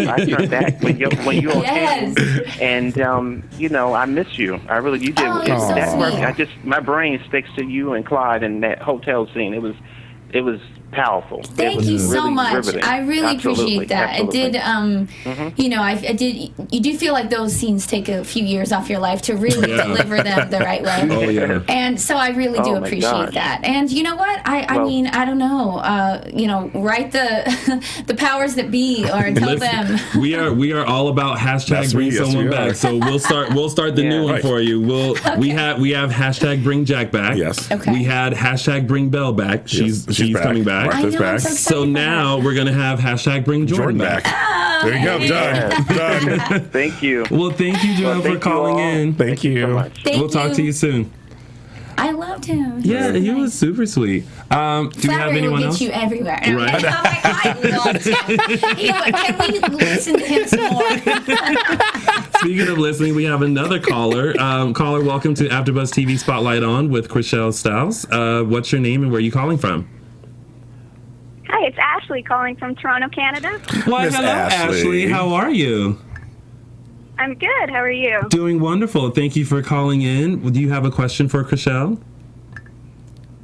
Speaker 6: I turned back when you all came, and I miss you. I really you did. My brain sticks to you and Clyde and that hotel scene. It was powerful.
Speaker 4: Thank you so much. Riveting. I really appreciate that.
Speaker 6: Absolutely.
Speaker 4: It did, I did. You do feel like those scenes take a few years off your life to really deliver them the right way.
Speaker 2: Oh yeah.
Speaker 4: And so I really do appreciate that. And you know what? I mean, I don't know. Write the powers that be, or tell them.
Speaker 2: We are all about hashtag bring someone back. So we'll start the new one for you. We have hashtag bring Jack back.
Speaker 3: Yes.
Speaker 4: Okay.
Speaker 2: We had hashtag bring Belle back. She's coming back.
Speaker 3: Martha's back.
Speaker 2: So now we're going to have hashtag bring Jordan back.
Speaker 3: There you go. Done.
Speaker 6: Thank you.
Speaker 2: Well, thank you, Joel, for calling in.
Speaker 3: Thank you.
Speaker 6: So much.
Speaker 2: We'll talk to you soon.
Speaker 4: I loved him.
Speaker 2: Yeah, he was super sweet. Do we have anyone else?
Speaker 4: Will get you everywhere.
Speaker 2: Right.
Speaker 4: I loved him. Can we listen to him some more?
Speaker 2: Speaking of listening, we have another caller. Caller, welcome to AfterBuzz TV Spotlight On with Chrishell Stause. What's your name and where are you calling from?
Speaker 7: Hi, it's Ashley calling from Toronto, Canada.
Speaker 2: Why, hello, Ashley. How are you?
Speaker 7: I'm good. How are you?
Speaker 2: Doing wonderful. Thank you for calling in. Do you have a question for Chrishell?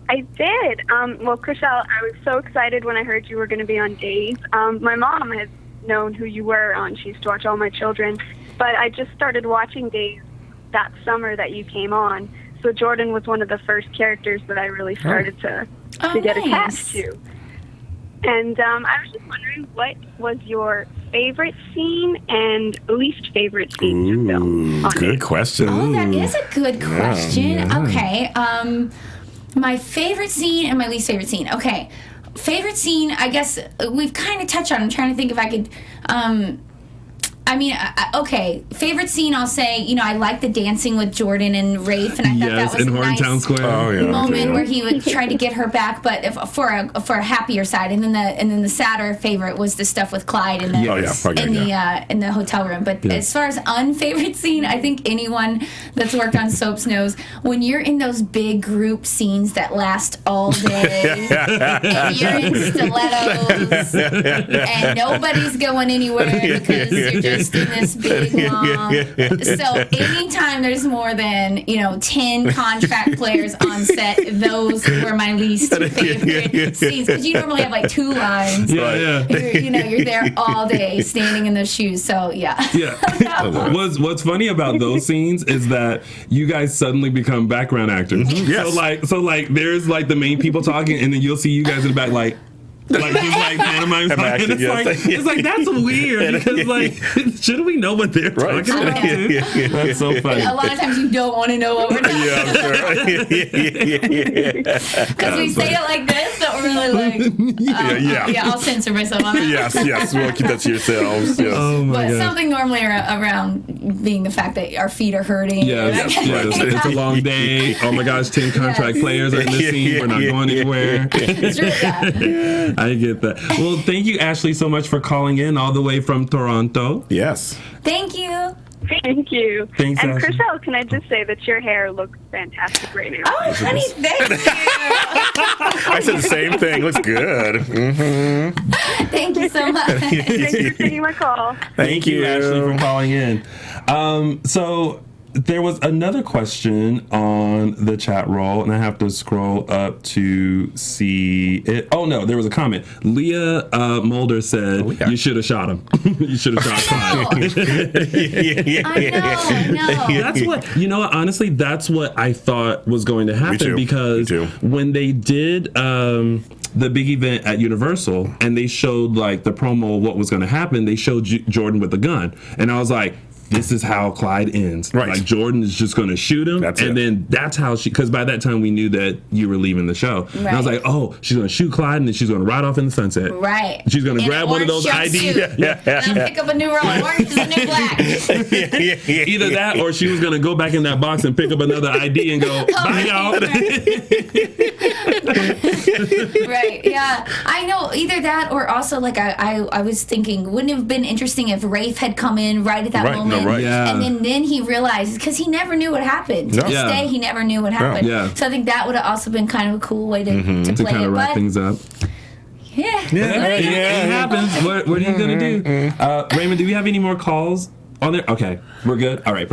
Speaker 7: I did. Well, Chrishell, I was so excited when I heard you were going to be on Days. My mom has known who you were on. She used to watch all my children. But I just started watching Days that summer that you came on. So Jordan was one of the first characters that I really started to get attached to. And I was just wondering, what was your favorite scene and least favorite scene to film?
Speaker 3: Good question.
Speaker 4: Oh, that is a good question. Yeah. Okay. My favorite scene and my least favorite scene. Okay. Favorite scene, I guess we've kind of touched on. I'm trying to think if I could... okay. Favorite scene, I'll say, I like the dancing with Jordan and Rafe, and I thought that was
Speaker 2: in
Speaker 4: a
Speaker 2: Horntown
Speaker 4: nice
Speaker 2: Square.
Speaker 4: moment where he would try to get her back, but for a happier side. And then the sadder favorite was the stuff with Clyde in the hotel room. But as far as unfavorite scene, I think anyone that's worked on soaps knows when you're in those big group scenes that last all day, and you're in stilettos, and nobody's going anywhere because you're just in this big long. So anytime there's more than 10 contract players on set, those were my least favorite scenes, because you normally have like 2 lines. You're there all day standing in those shoes. So
Speaker 2: What's funny about those scenes is that you guys suddenly become background actors.
Speaker 3: Yes.
Speaker 2: So there's like the main people talking, and then you'll see you guys in the back like just like pantomime talking. It's like that's weird, because shouldn't we know what they're talking about? That's so funny.
Speaker 4: A lot of times you don't want to know what we're talking about. Because we say it like this, so we're really I'll censor myself on that.
Speaker 3: Yes, we'll keep that to yourselves. Yes.
Speaker 2: Oh my God.
Speaker 4: Something normally around being the fact that our feet are hurting.
Speaker 2: Yes. It's a long day. Oh my gosh, 10 contract players are in this scene. We're not going anywhere.
Speaker 4: It's really bad.
Speaker 2: I get that. Well, thank you, Ashley, so much for calling in all the way from Toronto.
Speaker 3: Yes.
Speaker 4: Thank you.
Speaker 7: Thank you.
Speaker 2: Thanks,
Speaker 7: and
Speaker 2: Ashley.
Speaker 7: Chrishell, can I just say that your hair looks fantastic right now?
Speaker 4: Oh, honey, thank you.
Speaker 3: I said the same thing. Looks good. Mm-hmm.
Speaker 4: Thank you so much.
Speaker 7: Thanks for taking my call.
Speaker 2: Thank you, Ashley, for calling in. So there was another question on the chat roll, and I have to scroll up to see it. Oh, no, there was a comment. Leah Mulder said, you should have shot him. You should have shot Clyde.
Speaker 4: I know.
Speaker 2: That's what, honestly, that's what I thought was going to happen.
Speaker 3: Me too.
Speaker 2: Because when they did the big event at Universal, and they showed like the promo of what was going to happen. They showed Jordan with a gun, and I was like, this is how Clyde ends.
Speaker 3: Right.
Speaker 2: Like Jordan is just going to shoot him, then that's how because by that time we knew that you were leaving the show. Right. And I was like, oh, she's going to shoot Clyde, and then she's going to ride off in the sunset.
Speaker 4: Right.
Speaker 2: She's going to grab one of those IDs.
Speaker 4: And pick up a new role. Orange is the new black.
Speaker 2: Either that, or she was going to go back in that box and pick up another ID and go, bye, y'all.
Speaker 4: Right. Yeah. I know. Either that, or also like I was thinking, wouldn't it have been interesting if Rafe had come in right at that moment?
Speaker 3: Right.
Speaker 4: Yeah. And then he realizes, because he never knew what happened. To this day, he never knew what happened.
Speaker 2: Yeah.
Speaker 4: So I think that would have also been kind of a cool way to play
Speaker 2: kind
Speaker 4: it.
Speaker 2: of wrap things up.
Speaker 4: Yeah.
Speaker 2: It happens. What are you going to do? Raymond, do we have any more calls on there? Okay. We're good? All right.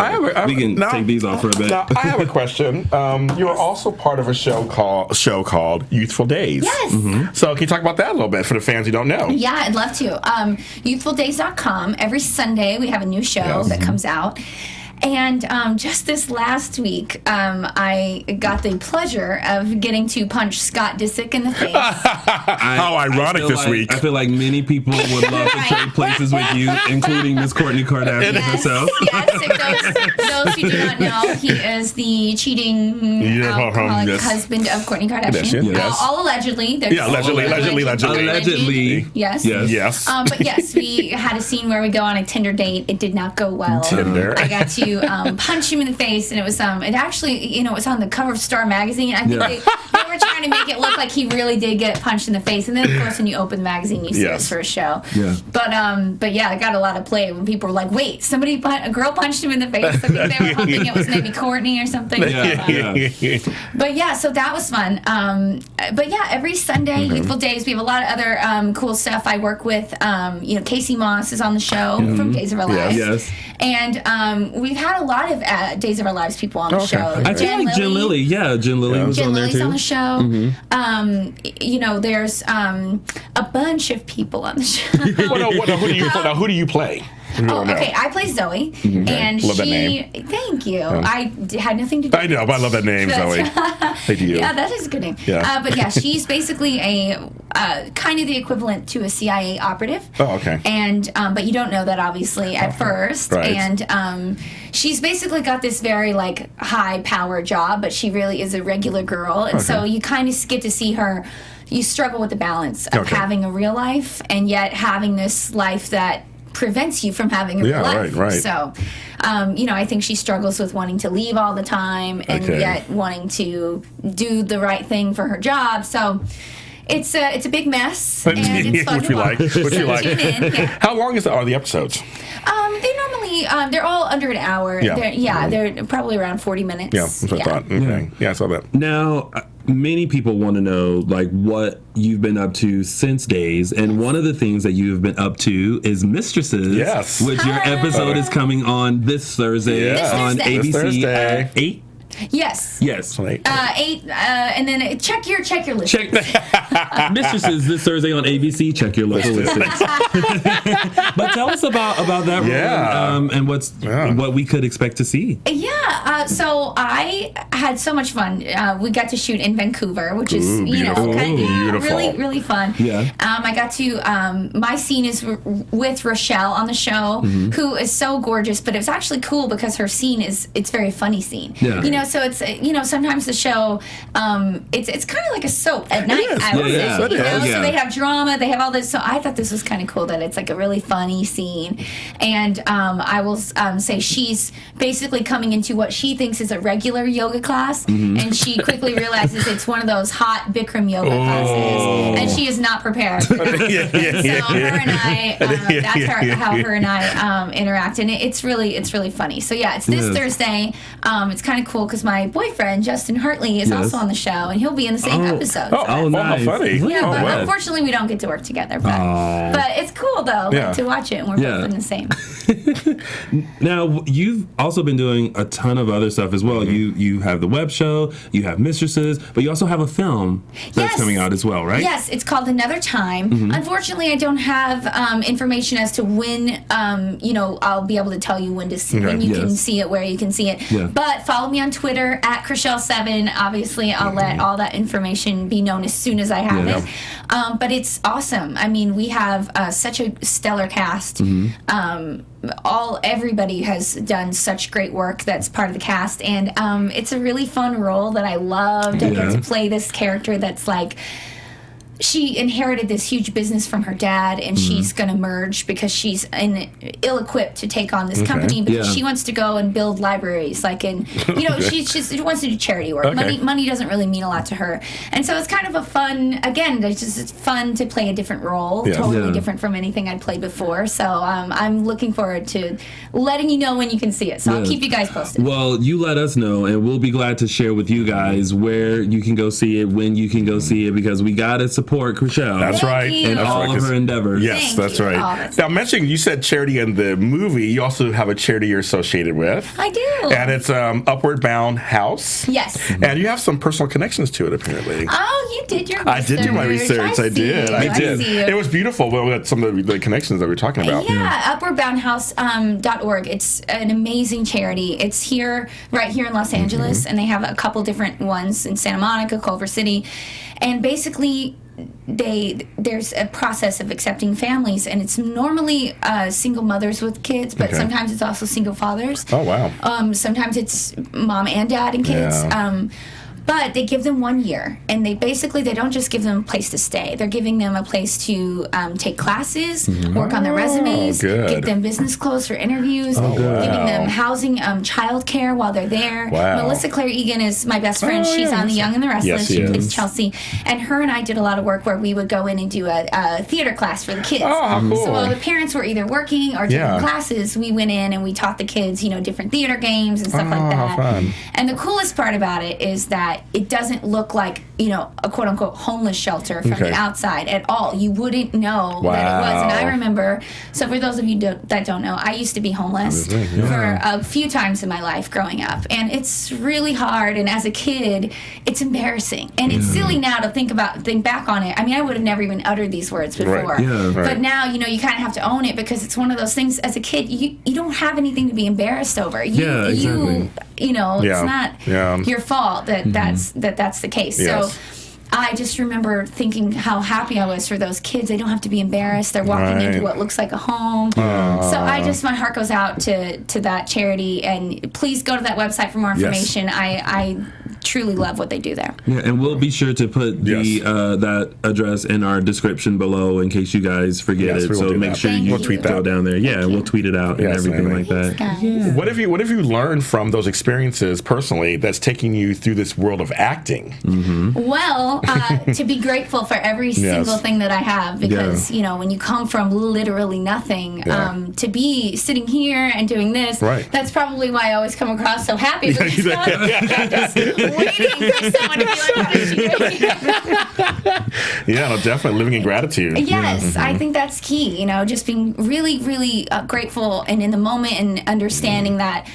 Speaker 2: We can take these off for a bit.
Speaker 3: Now, I have a question. You are also part of a show called Youthful Days.
Speaker 4: Yes.
Speaker 3: So can you talk about that a little bit for the fans who don't know?
Speaker 4: Yeah, I'd love to. Youthfuldays.com. Every Sunday we have a new show that comes out. And just this last week, I got the pleasure of getting to punch Scott Disick in the face.
Speaker 3: How ironic this week.
Speaker 2: I feel like many people would love to trade places with you, including Miss Kourtney Kardashian herself.
Speaker 4: Yes, those who do not know, he is the cheating alcoholic husband of Kourtney Kardashian.
Speaker 3: Yes.
Speaker 4: All allegedly.
Speaker 2: Allegedly.
Speaker 4: Yes. But yes, we had a scene where we go on a Tinder date. It did not go well.
Speaker 3: Tinder.
Speaker 4: I got to punch him in the face, and it was it actually it was on the cover of Star magazine. I think they were trying to make it look like he really did get punched in the face, and then of course when you open the magazine you see his first show. But yeah, I got a lot of play when people were like, wait, a girl punched him in the face. I think they were hoping it was maybe Kourtney or something. But yeah, so that was fun. But yeah, every Sunday, Youthful Days, we have a lot of other cool stuff. I work with Casey Moss is on the show from Days of Our Lives. And we've had a lot of Days of Our Lives people on the show.
Speaker 2: I feel like Jen Lilly. Jen Lilly was on there too.
Speaker 4: Jen Lilly's on the show. There's a bunch of people on the show.
Speaker 3: Who do you play?
Speaker 4: Okay, I play Zoe, and
Speaker 3: love
Speaker 4: she.
Speaker 3: That name.
Speaker 4: Thank you. I had nothing to do.
Speaker 3: I know, but I love that name, Zoe. Thank you.
Speaker 4: Yeah, that is a good name.
Speaker 3: Yeah.
Speaker 4: But yeah, she's basically a kind of the equivalent to a CIA operative.
Speaker 3: Oh, okay.
Speaker 4: And but you don't know that obviously at first.
Speaker 3: Right.
Speaker 4: And she's basically got this very like high power job, but she really is a regular girl, and so you kind of get to see her. You struggle with the balance of having a real life and yet having this life that prevents you from having a real life.
Speaker 3: Right.
Speaker 4: So, I think she struggles with wanting to leave all the time and yet wanting to do the right thing for her job. So, it's a big mess, and it's fun to watch.
Speaker 3: Which you like.
Speaker 4: Tune in,
Speaker 3: How long are the episodes?
Speaker 4: They normally they're all under an hour. They're probably around 40 minutes.
Speaker 3: Yeah, that's what I thought. Okay. Yeah, I saw that.
Speaker 2: Now, many people want to know like what you've been up to since Days, and one of the things that you have been up to is Mistresses.
Speaker 3: Yes.
Speaker 2: Which your episode is coming on this Thursday on ABC at 8.
Speaker 4: Yes.
Speaker 2: 8,
Speaker 4: and then check your listings.
Speaker 2: Mistresses this Thursday on ABC. Check your local listings. But tell us about that role and what we could expect to see.
Speaker 4: So I had so much fun. We got to shoot in Vancouver, which is
Speaker 3: beautiful.
Speaker 4: Really, really fun.
Speaker 2: Yeah.
Speaker 4: I got to my scene is with Rochelle on the show, who is so gorgeous. But it was actually cool because her scene it's very funny scene.
Speaker 2: Yeah.
Speaker 4: So it's sometimes the show it's kind of like a soap at night. I would say. So they have drama, they have all this. So I thought this was kind of cool that it's like a really funny scene, and I will say she's basically coming into what she thinks is a regular yoga class, and she quickly realizes it's one of those hot Bikram yoga classes, and she is not prepared. So her and I, that's how her and I interact, and it's really funny. So yeah, it's this Thursday. It's kind of cool because my boyfriend Justin Hartley is also on the show, and he'll be in the same episode.
Speaker 2: Nice.
Speaker 3: How funny!
Speaker 4: Yeah, but unfortunately we don't get to work together. But it's cool though to watch it, and we're both in the same.
Speaker 2: Now you've also been doing a ton of other stuff as well. You have the web show, you have Mistresses, but you also have a film that's coming out as well, right?
Speaker 4: Yes, it's called The another time. Unfortunately, I don't have information as to when, I'll be able to tell you when to see, when you can see it, where you can see it. Yeah. But follow me on Twitter at Chrishell7. Obviously, I'll let all that information be known as soon as I have it. But it's awesome. I mean, we have such a stellar cast. Everybody has done such great work that's part of the cast, and it's a really fun role that I loved. I get to play this character that's like, she inherited this huge business from her dad, and she's going to merge because she's ill-equipped to take on this company because she wants to go and build libraries. She wants to do charity work. Money doesn't really mean a lot to her. And so it's kind of a fun, again, it's fun to play a different role, totally different from anything I'd played before. So I'm looking forward to letting you know when you can see it. So I'll keep you guys posted.
Speaker 2: Well, you let us know, and we'll be glad to share with you guys where you can go see it, when you can go see it, because we got to support Chrishell.
Speaker 3: That's right.
Speaker 2: And all of her endeavors.
Speaker 3: Yes, that's right. Now, mentioning, you said charity in the movie, you also have a charity you're associated with.
Speaker 4: I do.
Speaker 3: And it's Upward Bound House.
Speaker 4: Yes.
Speaker 3: And you have some personal connections to it, apparently.
Speaker 4: Oh, you did your research.
Speaker 3: I did do my research. I did. It was beautiful with some of the connections that we were talking about.
Speaker 4: Yeah, upwardboundhouse.org. It's an amazing charity. It's right here in Los Angeles, and they have a couple different ones in Santa Monica, Culver City. And basically, there's a process of accepting families, and it's normally single mothers with kids, but sometimes it's also single fathers.
Speaker 3: Oh, wow.
Speaker 4: Sometimes it's mom and dad and kids. But they give them 1 year, and they don't just give them a place to stay. They're giving them a place to take classes, work on their resumes, get them business clothes for interviews, giving them housing, childcare while they're there.
Speaker 3: Wow.
Speaker 4: Melissa Claire Egan is my best friend. She's on The Young and the Restless. She plays Chelsea. And her and I did a lot of work where we would go in and do a theater class for the kids.
Speaker 3: Oh, cool.
Speaker 4: So while the parents were either working or taking classes, we went in and we taught the kids, different theater games and stuff like that.
Speaker 3: Fun.
Speaker 4: And the coolest part about it is that it doesn't look like, a quote-unquote homeless shelter from the outside at all. You wouldn't know that it was. And I remember, so for those of you that don't know, I used to be homeless for a few times in my life growing up. And it's really hard. And as a kid, it's embarrassing. And it's silly now to think back on it. I mean, I would have never even uttered these words before.
Speaker 3: Right. Yeah, right.
Speaker 4: But now, you kind of have to own it, because it's one of those things, as a kid, you don't have anything to be embarrassed over.
Speaker 2: Exactly.
Speaker 4: It's not your fault that's the case.
Speaker 3: Yes.
Speaker 4: So I just remember thinking how happy I was for those kids. They don't have to be embarrassed. They're walking into what looks like a home. So my heart goes out to that charity, and please go to that website for more information.
Speaker 3: Yes.
Speaker 4: I truly love what they do there.
Speaker 2: Yeah, and we'll be sure to put that address in our description below in case you guys forget it. So make sure you
Speaker 3: tweet
Speaker 2: go down there. Yeah, and we'll tweet it out and everything like that.
Speaker 3: Yeah. What have you learned from those experiences personally that's taking you through this world of acting?
Speaker 4: Well, to be grateful for every single thing that I have, because when you come from literally nothing, to be sitting here and doing this, that's probably why I always come across so happy. Because I'm just waiting for someone to be like, what is she doing?
Speaker 3: Definitely living in gratitude.
Speaker 4: Yes, I think that's key. Just being really, really grateful and in the moment, and understanding that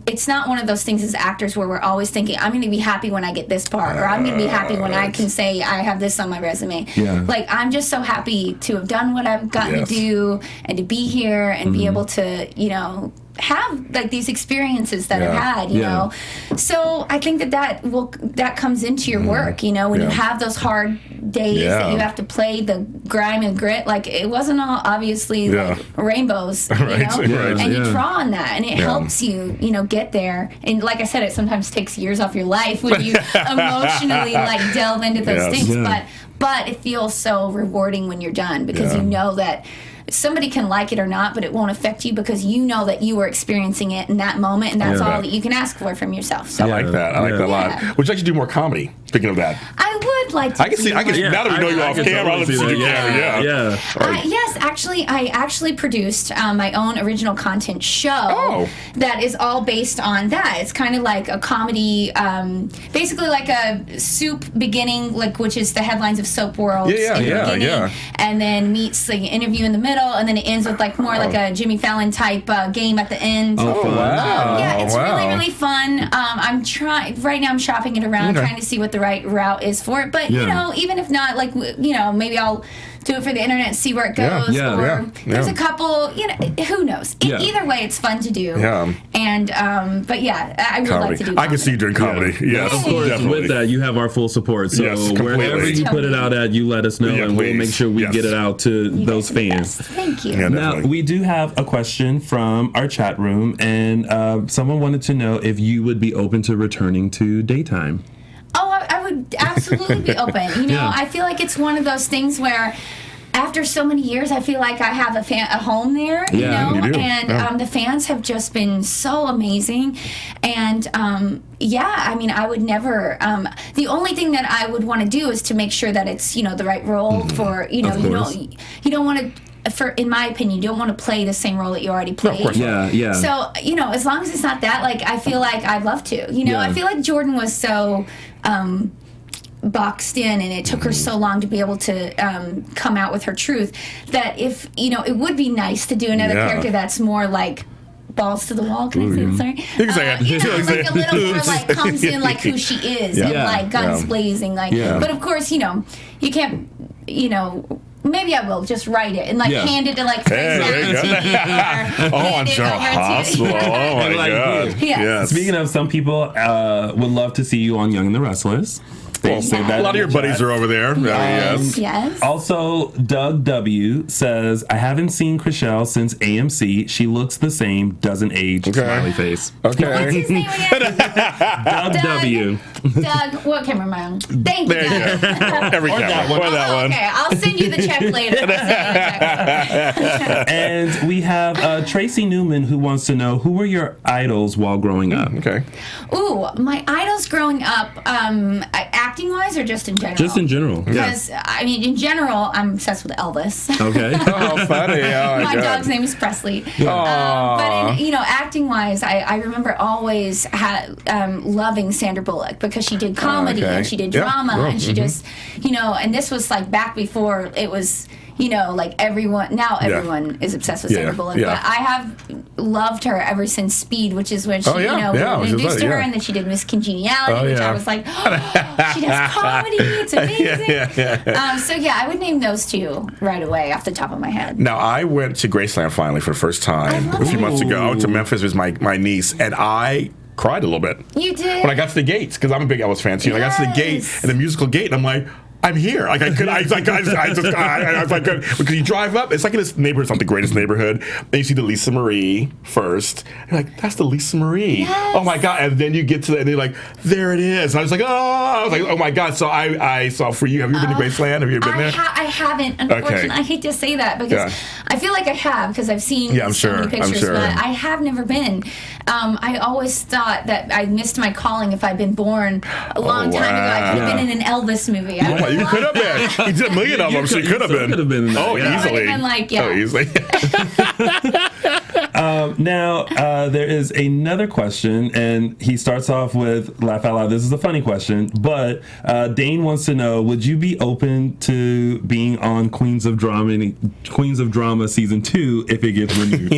Speaker 4: it's not one of those things as actors where we're always thinking, I'm going to be happy when I get this part, or I'm going to be happy when I can say I have this on my resume. Like, I'm just so happy to have done what I've gotten to do, and to be here and be able to, have like these experiences that I've had, you know. So I think that comes into your work, when you have those hard days that you have to play the grime and grit. Like, it wasn't all obviously like rainbows, and you draw on that, and it helps you, get there. And like I said, it sometimes takes years off your life when you emotionally like delve into those things. But it feels so rewarding when you're done, because you know that somebody can like it or not, but it won't affect you, because you know that you were experiencing it in that moment, and that's all that you can ask for from yourself. So
Speaker 3: I like that. I like that a lot. Would you like to do more comedy? Speaking of that,
Speaker 4: I would like to.
Speaker 3: I can see. Now that we know you off camera, I'll see you camera.
Speaker 4: Yes, actually, I actually produced my own original content show that is all based on that. It's kind of like a comedy, basically like a Soup beginning, which is the headlines of Soap World in the beginning, and then meets the interview in the middle, and then it ends with like more like a Jimmy Fallon type game at the end.
Speaker 3: Oh wow!
Speaker 4: It's really, really fun. I'm trying right now. I'm shopping it around, trying to see what the the right route is for it. But, you know, even if not, like, you know, maybe I'll do it for the internet and see where it goes. There's a couple, you know, who knows? Either way, it's fun to do. And, but yeah, I would like to do comedy.
Speaker 3: I can see you doing comedy. Yes,
Speaker 2: of course.
Speaker 3: definitely.
Speaker 2: With that, you have our full support. So wherever you put it out at, you let us know, and we'll make sure we get it out to those fans.
Speaker 4: Thank you.
Speaker 3: Yeah,
Speaker 2: now, we do have a question from our chat room, and someone wanted to know if you would be open to returning to daytime.
Speaker 4: Oh, I would absolutely be open. You know, I feel like it's one of those things where after so many years, I feel like I have a home there, you know, and the fans have just been so amazing. And, I mean, I would never, the only thing that I would want to do is to make sure that it's, you know, the right role for, you know, you don't want to, in my opinion, you don't want to play the same role that you already played.
Speaker 3: Of course.
Speaker 4: So, you know, as long as it's not that, like, I feel like I'd love to. You know, I feel like Jordan was so boxed in, and it took her so long to be able to come out with her truth, that if, you know, it would be nice to do another character that's more like balls to the wall. Can I say it? Sorry.
Speaker 3: You can say it.
Speaker 4: You know, like a little more like comes in like who she is and like guns blazing. Like, but of course, you know, you can't, you know. Maybe I will just write it and like hand it to like
Speaker 3: on General Hospital. Oh my God.
Speaker 4: Yes.
Speaker 2: Speaking of, some people would love to see you on Young and the Restless. They say that
Speaker 3: a lot of your buddies are over there.
Speaker 4: Yes.
Speaker 2: Also, Doug W says, I haven't seen Chrishell since AMC. She looks the same, doesn't age. Smiley face.
Speaker 3: Okay.
Speaker 4: What's his name again?
Speaker 2: Doug W.
Speaker 4: Doug, what camera am I on? Thank you, Doug.
Speaker 3: Every camera. Or that one.
Speaker 4: Okay, I'll send you the check later.
Speaker 2: And we have Tracy Newman, who wants to know, who were your idols while growing up?
Speaker 3: Okay.
Speaker 4: Ooh, my idols growing up, acting wise or just in general?
Speaker 2: Just in general.
Speaker 4: Because, I mean, in general, I'm obsessed with Elvis.
Speaker 2: Okay.
Speaker 3: Oh, funny. Oh,
Speaker 4: my dog's name is Presley. But, in, you know, acting wise, I remember always loving Sandra Bullock, because she did comedy and she did drama and she just, you know, and this was like back before it was, you know, like everyone is obsessed with Sandra Bullock. But I have loved her ever since Speed, which is when she, you know, introduced to her, and then she did Miss Congeniality, which I was like, oh, she does comedy, it's amazing. So I would name those two right away off the top of my head.
Speaker 3: Now, I went to Graceland finally for the first time a few months ago. I went to Memphis with my niece, and I cried a little bit.
Speaker 4: You did?
Speaker 3: When I got to the gates, because I'm a big Elvis fan too. And I got to the gate, and the musical gate, and I'm like, I'm here. Like I was like, because you drive up, it's like in this neighborhood, it's not the greatest neighborhood. Then you see the Lisa Marie first. You're like, that's the Lisa Marie.
Speaker 4: Yes.
Speaker 3: Oh my God. And then you get to the, and you're like, there it is. And I was like, oh my God. So I saw for you. Have you been to Graceland? Have you ever been there?
Speaker 4: I haven't, unfortunately. Okay. I hate to say that because I feel like I have, because I've seen so many pictures, but I have never been. I always thought that I missed my calling if I'd been born a long time ago. I could have been in an Elvis movie.
Speaker 3: You could have been. He did a million of them, so you could have been. Oh, easily.
Speaker 4: Oh,
Speaker 3: easily.
Speaker 2: Now, there is another question, and he starts off with, laugh out loud, this is a funny question, but Dane wants to know, would you be open to being on Queens of Drama Season 2 if it gets renewed?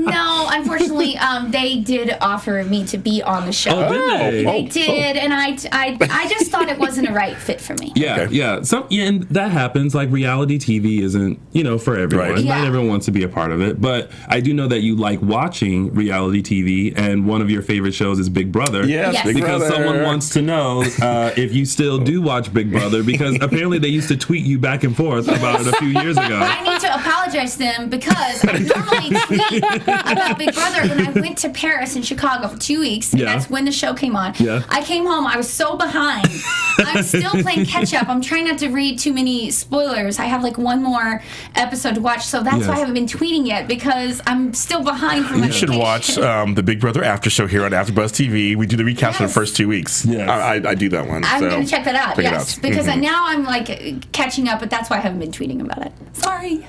Speaker 4: No, unfortunately, they did offer me to be on the show.
Speaker 2: Oh, did
Speaker 4: they did, and I just thought it wasn't a right fit for me.
Speaker 2: Yeah. And that happens. Like, reality TV isn't, for everyone.
Speaker 3: Right.
Speaker 2: Not everyone wants to be a part of it, but I do know that you like watching reality TV, and one of your favorite shows is Big Brother.
Speaker 3: Yes. Big
Speaker 2: because
Speaker 3: Brother.
Speaker 2: Someone wants to know if you still do watch Big Brother, because apparently they used to tweet you back and forth about it a few years ago.
Speaker 4: I need to apologize to them, because I normally tweet about Big Brother when I went to Paris and Chicago for 2 weeks, and that's when the show came on. I came home, I was so behind. I'm still playing catch up. I'm trying not to read too many spoilers. I have like one more episode to watch, so that's why I haven't been tweeting yet, because I'm still behind from my
Speaker 3: You should watch the Big Brother After Show here on AfterBuzz TV. We do the recap for the first 2 weeks. I do that one.
Speaker 4: I'm going to check that out,
Speaker 3: check it out.
Speaker 4: because now I'm like catching up, but that's why I haven't been tweeting about it. Sorry.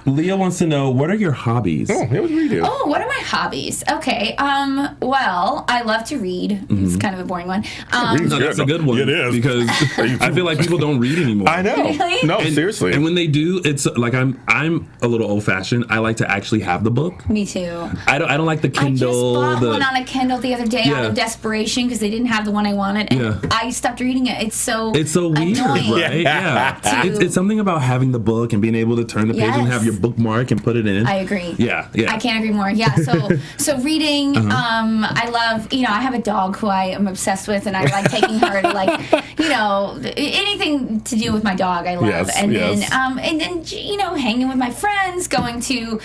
Speaker 2: Leah wants to know, what are your hobbies?
Speaker 3: Oh, what do you do?
Speaker 4: Oh, what are my hobbies? Okay. Well, I love to read. It's kind of a boring one.
Speaker 2: No, that's a good one.
Speaker 3: It is.
Speaker 2: Because I feel like people don't read anymore.
Speaker 3: I know.
Speaker 4: Really?
Speaker 3: No, seriously.
Speaker 2: And when they do, it's like I'm a little old fashioned. I like to actually have the book.
Speaker 4: Me too.
Speaker 2: I don't like the Kindle.
Speaker 4: I just bought one on a Kindle the other day out of desperation because they didn't have the one I wanted, and I stopped reading it. It's so
Speaker 2: weird,
Speaker 4: annoying.
Speaker 2: right? Yeah. It's something about having the book and being able to turn the page and have your bookmark and put it in.
Speaker 4: I agree.
Speaker 2: Yeah.
Speaker 4: I can't agree more. Yeah. So reading. I love. I have a dog who I am obsessed with, and I like taking her to anything to do with my dog. I love, and then hanging with my friends, going to.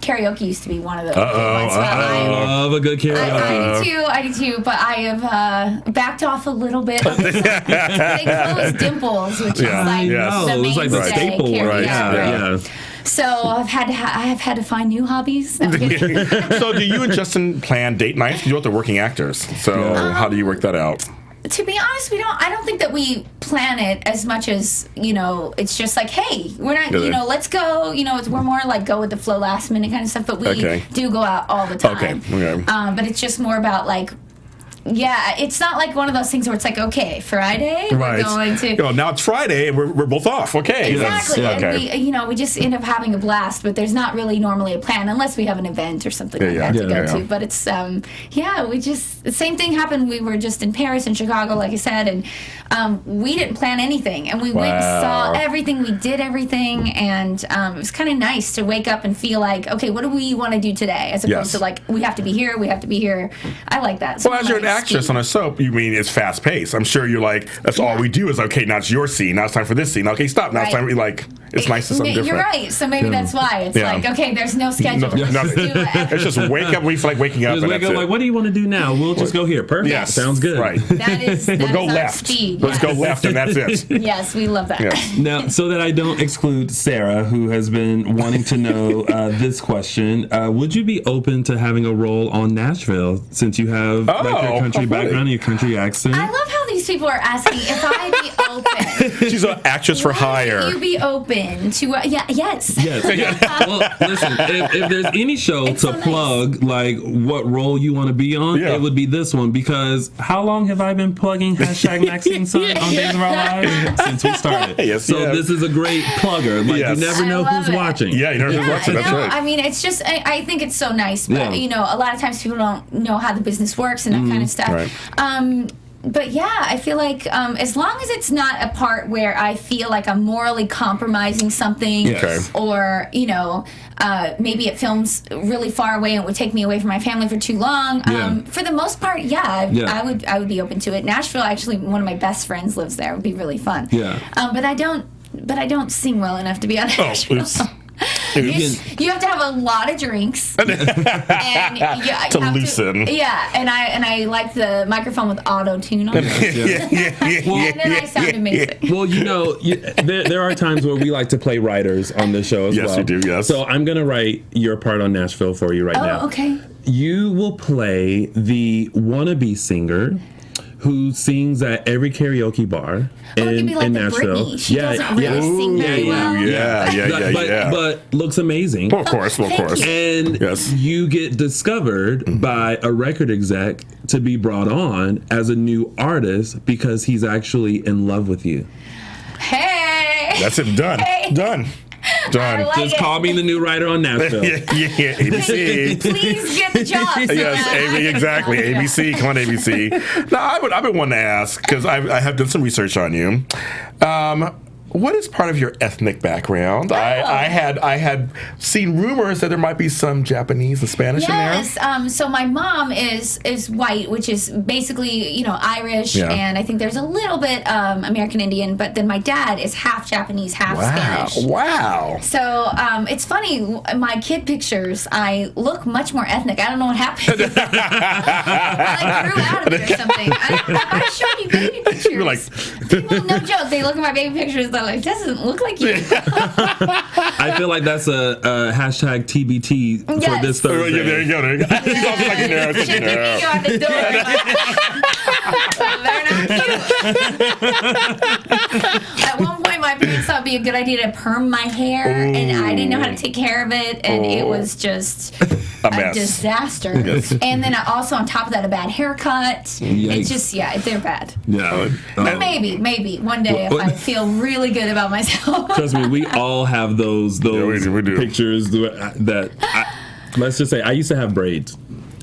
Speaker 4: Karaoke used to be one of those.
Speaker 2: I love a good karaoke.
Speaker 4: I do too, but I have backed off a little bit. They closed Dimples, which is like the
Speaker 2: it's like the staple, right? Yeah.
Speaker 4: So I have had to find new hobbies.
Speaker 3: So do you and Justin plan date nights? You're both working actors, so how do you work that out?
Speaker 4: To be honest, I don't think that we plan it as much as, it's just like, hey, we're not, let's go, we're more like go with the flow, last minute kind of stuff, but we do go out all the time.
Speaker 3: Okay.
Speaker 4: But it's just more about like, it's not like one of those things where it's like, okay, Friday, we're going to...
Speaker 3: now it's Friday, and we're both off. Okay.
Speaker 4: Exactly.
Speaker 3: Yes.
Speaker 4: And we just end up having a blast, but there's not really normally a plan unless we have an event or something like that to go to. But it's, we just... The same thing happened. We were just in Paris and Chicago, like I said, and we didn't plan anything. And we went and saw everything. We did everything. And it was kind of nice to wake up and feel like, okay, what do we want to do today? As opposed to like, we have to be here, we have to be here. I like that.
Speaker 3: Well, as you're an actress on a soap, you mean it's fast paced. I'm sure you're like, that's all we do is, okay, now it's your scene, now it's time for this scene. Okay, stop. Now it's time for it's nice to something different.
Speaker 4: You're right. So maybe that's why. It's like, okay, there's no schedule.
Speaker 3: It's just wake up. We feel like waking up.
Speaker 2: Just wake up like, what do you want to do now? We'll just go here. Perfect.
Speaker 3: Yes.
Speaker 2: Sounds good.
Speaker 3: Right.
Speaker 4: We'll
Speaker 3: go left.
Speaker 4: Speed.
Speaker 3: Let's go left, and that's it.
Speaker 4: Yes, we love that.
Speaker 3: Yes.
Speaker 2: Now, so that I don't exclude Sarah, who has been wanting to know this question, would you be open to having a role on Nashville since you have your country background and your country accent?
Speaker 4: I love how these people are asking if I'd be open.
Speaker 3: She's an actress for hire.
Speaker 4: Would you be open to? Yes.
Speaker 2: Well, listen, if there's any show to plug, like what role you want to be on, it would be this one, because how long have I been plugging #Maxine Son on Days of Our Lives since we started? This is a great plugger. Like you never know who's watching.
Speaker 3: Yeah, you never know who's watching. That's right.
Speaker 4: I mean, it's just I think it's so nice, but a lot of times people don't know how the business works and that kind of stuff.
Speaker 3: Right.
Speaker 4: But I feel like as long as it's not a part where I feel like I'm morally compromising something, or maybe it films really far away and it would take me away from my family for too long. For the most part, I would be open to it. Nashville, actually, one of my best friends lives there. It would be really fun. But I don't sing well enough to be on Nashville. You have to have a lot of drinks and
Speaker 3: to loosen.
Speaker 4: And I like the microphone with auto tune on it. And then I sound amazing.
Speaker 2: Well, there are times where we like to play writers on this show as well.
Speaker 3: Yes, we do. Yes.
Speaker 2: So I'm gonna write your part on Nashville for you right now.
Speaker 4: Oh, okay.
Speaker 2: You will play the wannabe singer who sings at every karaoke bar in Nashville.
Speaker 4: Britney. She doesn't really sing very well.
Speaker 2: But looks amazing.
Speaker 3: Well, of course.
Speaker 2: And you get discovered by a record exec to be brought on as a new artist because he's actually in love with you.
Speaker 4: Hey!
Speaker 3: That's it. Done.
Speaker 4: Hey.
Speaker 3: Done.
Speaker 4: Like
Speaker 2: Just call me the new writer on Nashville.
Speaker 3: ABC.
Speaker 4: Please get the job.
Speaker 3: Exactly. ABC. Come on, ABC. Now, I've been wanting to ask, because I have done some research on you. What is part of your ethnic background? I had seen rumors that there might be some Japanese and Spanish in there.
Speaker 4: Yes. So my mom is white, which is basically Irish, and I think there's a little bit American Indian. But then my dad is half Japanese, half Spanish.
Speaker 3: Wow.
Speaker 4: So it's funny. My kid pictures, I look much more ethnic. I don't know what happened. I grew out of it or something. I showed you baby pictures.
Speaker 3: You're like,
Speaker 4: people, no joke. They look at my baby pictures. They're like, doesn't look like you.
Speaker 2: I feel like that's a hashtag TBT for this Thursday.
Speaker 3: There you go. He's also like,
Speaker 4: you at the door. They're not cute. At one point, my parents stopped being be a good idea to perm my hair, and I didn't know how to take care of it, and it was just a disaster. Yes. And then also on top of that, a bad haircut. Yikes. It's just, they're bad. Yeah. But maybe one day if I feel really good about myself.
Speaker 2: Trust me, we all have those we do. Pictures that let's just say I used to have braids.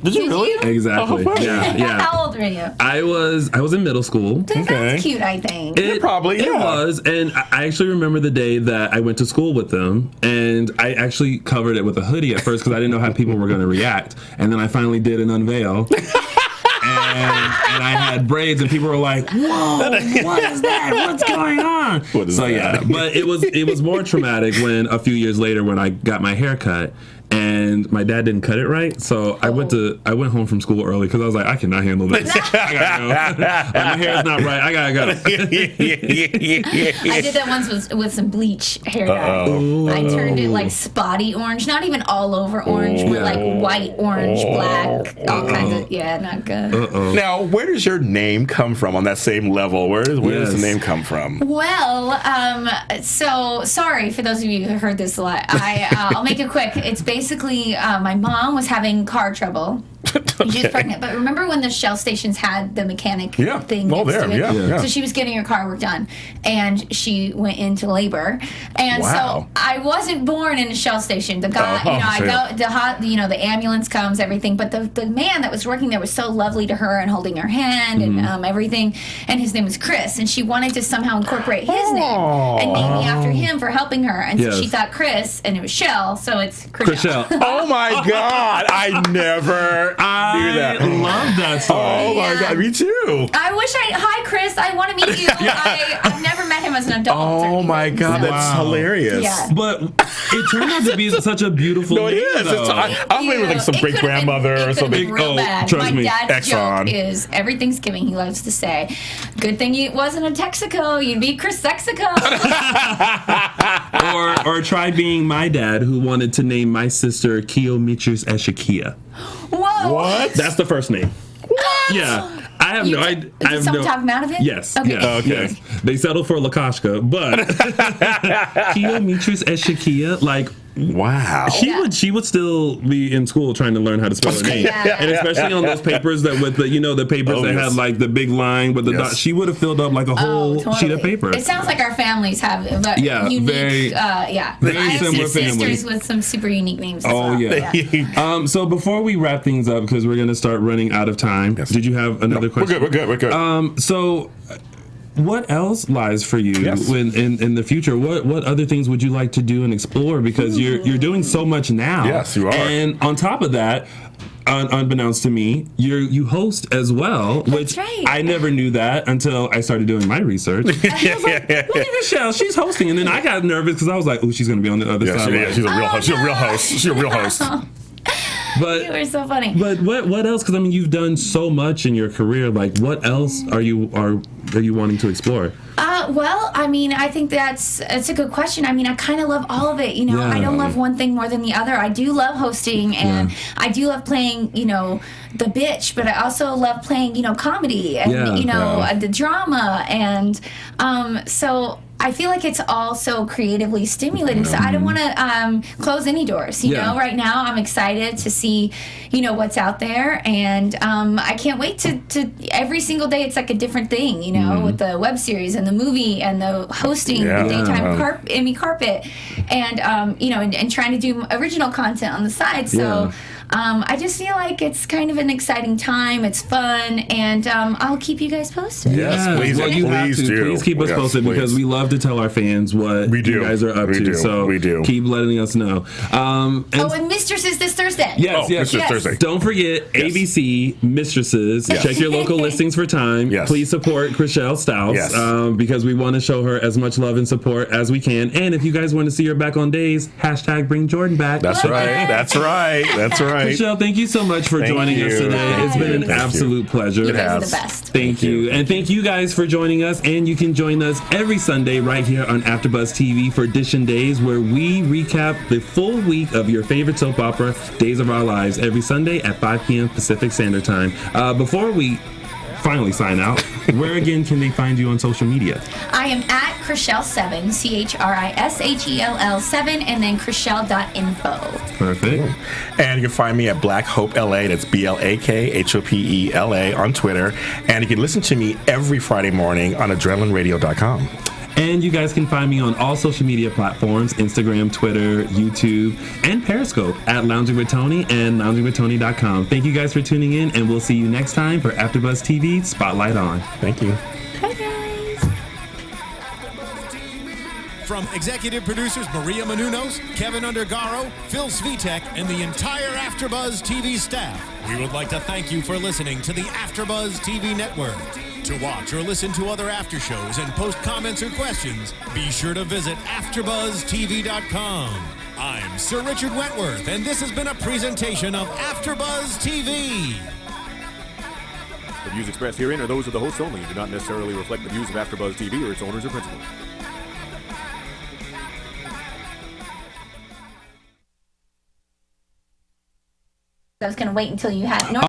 Speaker 3: Did you really?
Speaker 2: Exactly. Yeah.
Speaker 4: How old were you?
Speaker 2: I was in middle school.
Speaker 4: That's cute, I think.
Speaker 2: It was, and I actually remember the day that I went to school with them, and I actually covered it with a hoodie at first because I didn't know how people were going to react, and then I finally did an unveil. And I had braids, and people were like, "Whoa, what is that? What's going on?" But it was more traumatic when a few years later when I got my hair cut. And my dad didn't cut it right, so I went home from school early because I was like, I cannot handle this. I gotta go. My hair's not right. I gotta go.
Speaker 4: I did that once with some bleach hair dye. I turned it like spotty orange, not even all over orange, but like white, orange, black, all kinds of not good.
Speaker 3: Now, where does your name come from on that same level? Where does the name come from?
Speaker 4: Well, so sorry for those of you who heard this a lot. I'll make it quick. It's basically my mom was having car trouble. She was pregnant, but remember when the Shell stations had the mechanic thing next to it? So she was getting her car work done, and she went into labor, and so I wasn't born in a Shell station. The guy, the ambulance comes, everything, but the man that was working there was so lovely to her and holding her hand and everything, and his name was Chris, and she wanted to somehow incorporate his name and name me after him for helping her, and so she thought Chris, and it was Shell, so it's Chrishell.
Speaker 3: Oh my God, I never knew that.
Speaker 2: I love that song.
Speaker 3: Oh my God, me too.
Speaker 4: Hi Chris, I want to meet you. I've never met him as an adult.
Speaker 3: Oh my God, that's hilarious.
Speaker 2: Yeah. But it turned out to be such a beautiful name.
Speaker 3: It is. I'm with like some great grandmother or something.
Speaker 4: Trust me. My dad's joke is every Thanksgiving he loves to say, "Good thing it wasn't a Texaco, you'd be Chris Sexico."
Speaker 2: or try being my dad who wanted to name my sister Keo Mitchers Eshakia.
Speaker 4: Whoa!
Speaker 3: What?
Speaker 2: That's the first name.
Speaker 4: What?
Speaker 2: Yeah. I have no idea.
Speaker 4: Did someone talk him out of it?
Speaker 2: Yes.
Speaker 4: Okay.
Speaker 2: Yes, yes. They settled for Lakashka, but Keo Mitchers Eshakia, like,
Speaker 3: wow.
Speaker 2: She would still be in school trying to learn how to spell her name. And especially on those papers that with the papers that had like the big line with the dot, she would have filled up like a whole sheet of paper.
Speaker 4: It sounds like our families have unique
Speaker 2: very similar
Speaker 4: sisters with some super unique names as well.
Speaker 2: Yeah. So before we wrap things up, because we're going to start running out of time, did you have another question?
Speaker 3: We're good.
Speaker 2: So what else lies for you in the future? What other things would you like to do and explore? Because you're doing so much now.
Speaker 3: Yes, you are.
Speaker 2: And on top of that, unbeknownst to me, you host as well, which I never knew that until I started doing my research. I was like, look at Michelle, she's hosting, and then I got nervous because I was like, "Oh, she's going to be on the other side."
Speaker 3: She's a real host. She's a real host.
Speaker 4: But you were so funny.
Speaker 2: But what else? Because I mean, you've done so much in your career. Like, what else are you wanting to explore?
Speaker 4: Well, I mean, I think it's a good question. I mean, I kind of love all of it. I don't love one thing more than the other. I do love hosting, and I do love playing, the bitch, but I also love playing, comedy and the drama, and so I feel like it's all so creatively stimulating. So I don't want to close any doors. You know, right now I'm excited to see, what's out there, and I can't wait to every single day. It's like a different thing, with the web series and the movie and the hosting, the daytime Emmy carpet, and and trying to do original content on the side. So. I just feel like it's kind of an exciting time. It's fun, and I'll keep you guys posted.
Speaker 3: Yes, please.
Speaker 2: Well, you have to.
Speaker 3: Do.
Speaker 2: Please keep us posted because we love to tell our fans what you guys are up to. So
Speaker 3: we do.
Speaker 2: Keep letting us know.
Speaker 4: And Mistresses this Thursday.
Speaker 2: Yes.
Speaker 3: Thursday.
Speaker 2: Don't forget ABC Mistresses. Yes. Check your local listings for time. Yes. Please support Chrishell Stause because we want to show her as much love and support as we can. And if you guys want to see her back on Days, #Bring Jordan back.
Speaker 3: That's right. That's right.
Speaker 2: Chrishell, thank you so much for joining us today. It's been an absolute pleasure.
Speaker 4: You guys are the best.
Speaker 2: Thank you. And thank you guys for joining us. And you can join us every Sunday right here on AfterBuzz TV for Edition Days, where we recap the full week of your favorite soap opera, Days of Our Lives, every Sunday at 5 p.m. Pacific Standard Time. Before we finally sign out. Where again can they find you on social media?
Speaker 4: I am at Chrishell7, CHRISHELL7, and then Chrishell.info.
Speaker 2: Perfect.
Speaker 3: And you can find me at Black Hope LA. That's BLAKHOPELA on Twitter. And you can listen to me every Friday morning on AdrenalineRadio.com.
Speaker 2: And you guys can find me on all social media platforms, Instagram, Twitter, YouTube, and Periscope at Lounging with Tony and loungingwithtony.com. Thank you guys for tuning in, and we'll see you next time for AfterBuzz TV Spotlight On.
Speaker 3: Thank you.
Speaker 4: Hi, guys.
Speaker 1: From executive producers Maria Menounos, Kevin Undergaro, Phil Svitek, and the entire AfterBuzz TV staff, we would like to thank you for listening to the AfterBuzz TV network. To watch or listen to other after shows and post comments or questions, be sure to visit AfterBuzzTV.com. I'm Sir Richard Wentworth, and this has been a presentation of AfterBuzz TV.
Speaker 8: The views expressed herein are those of the hosts only and do not necessarily reflect the views of AfterBuzz TV or its owners or principals.
Speaker 4: I was going to wait until you had...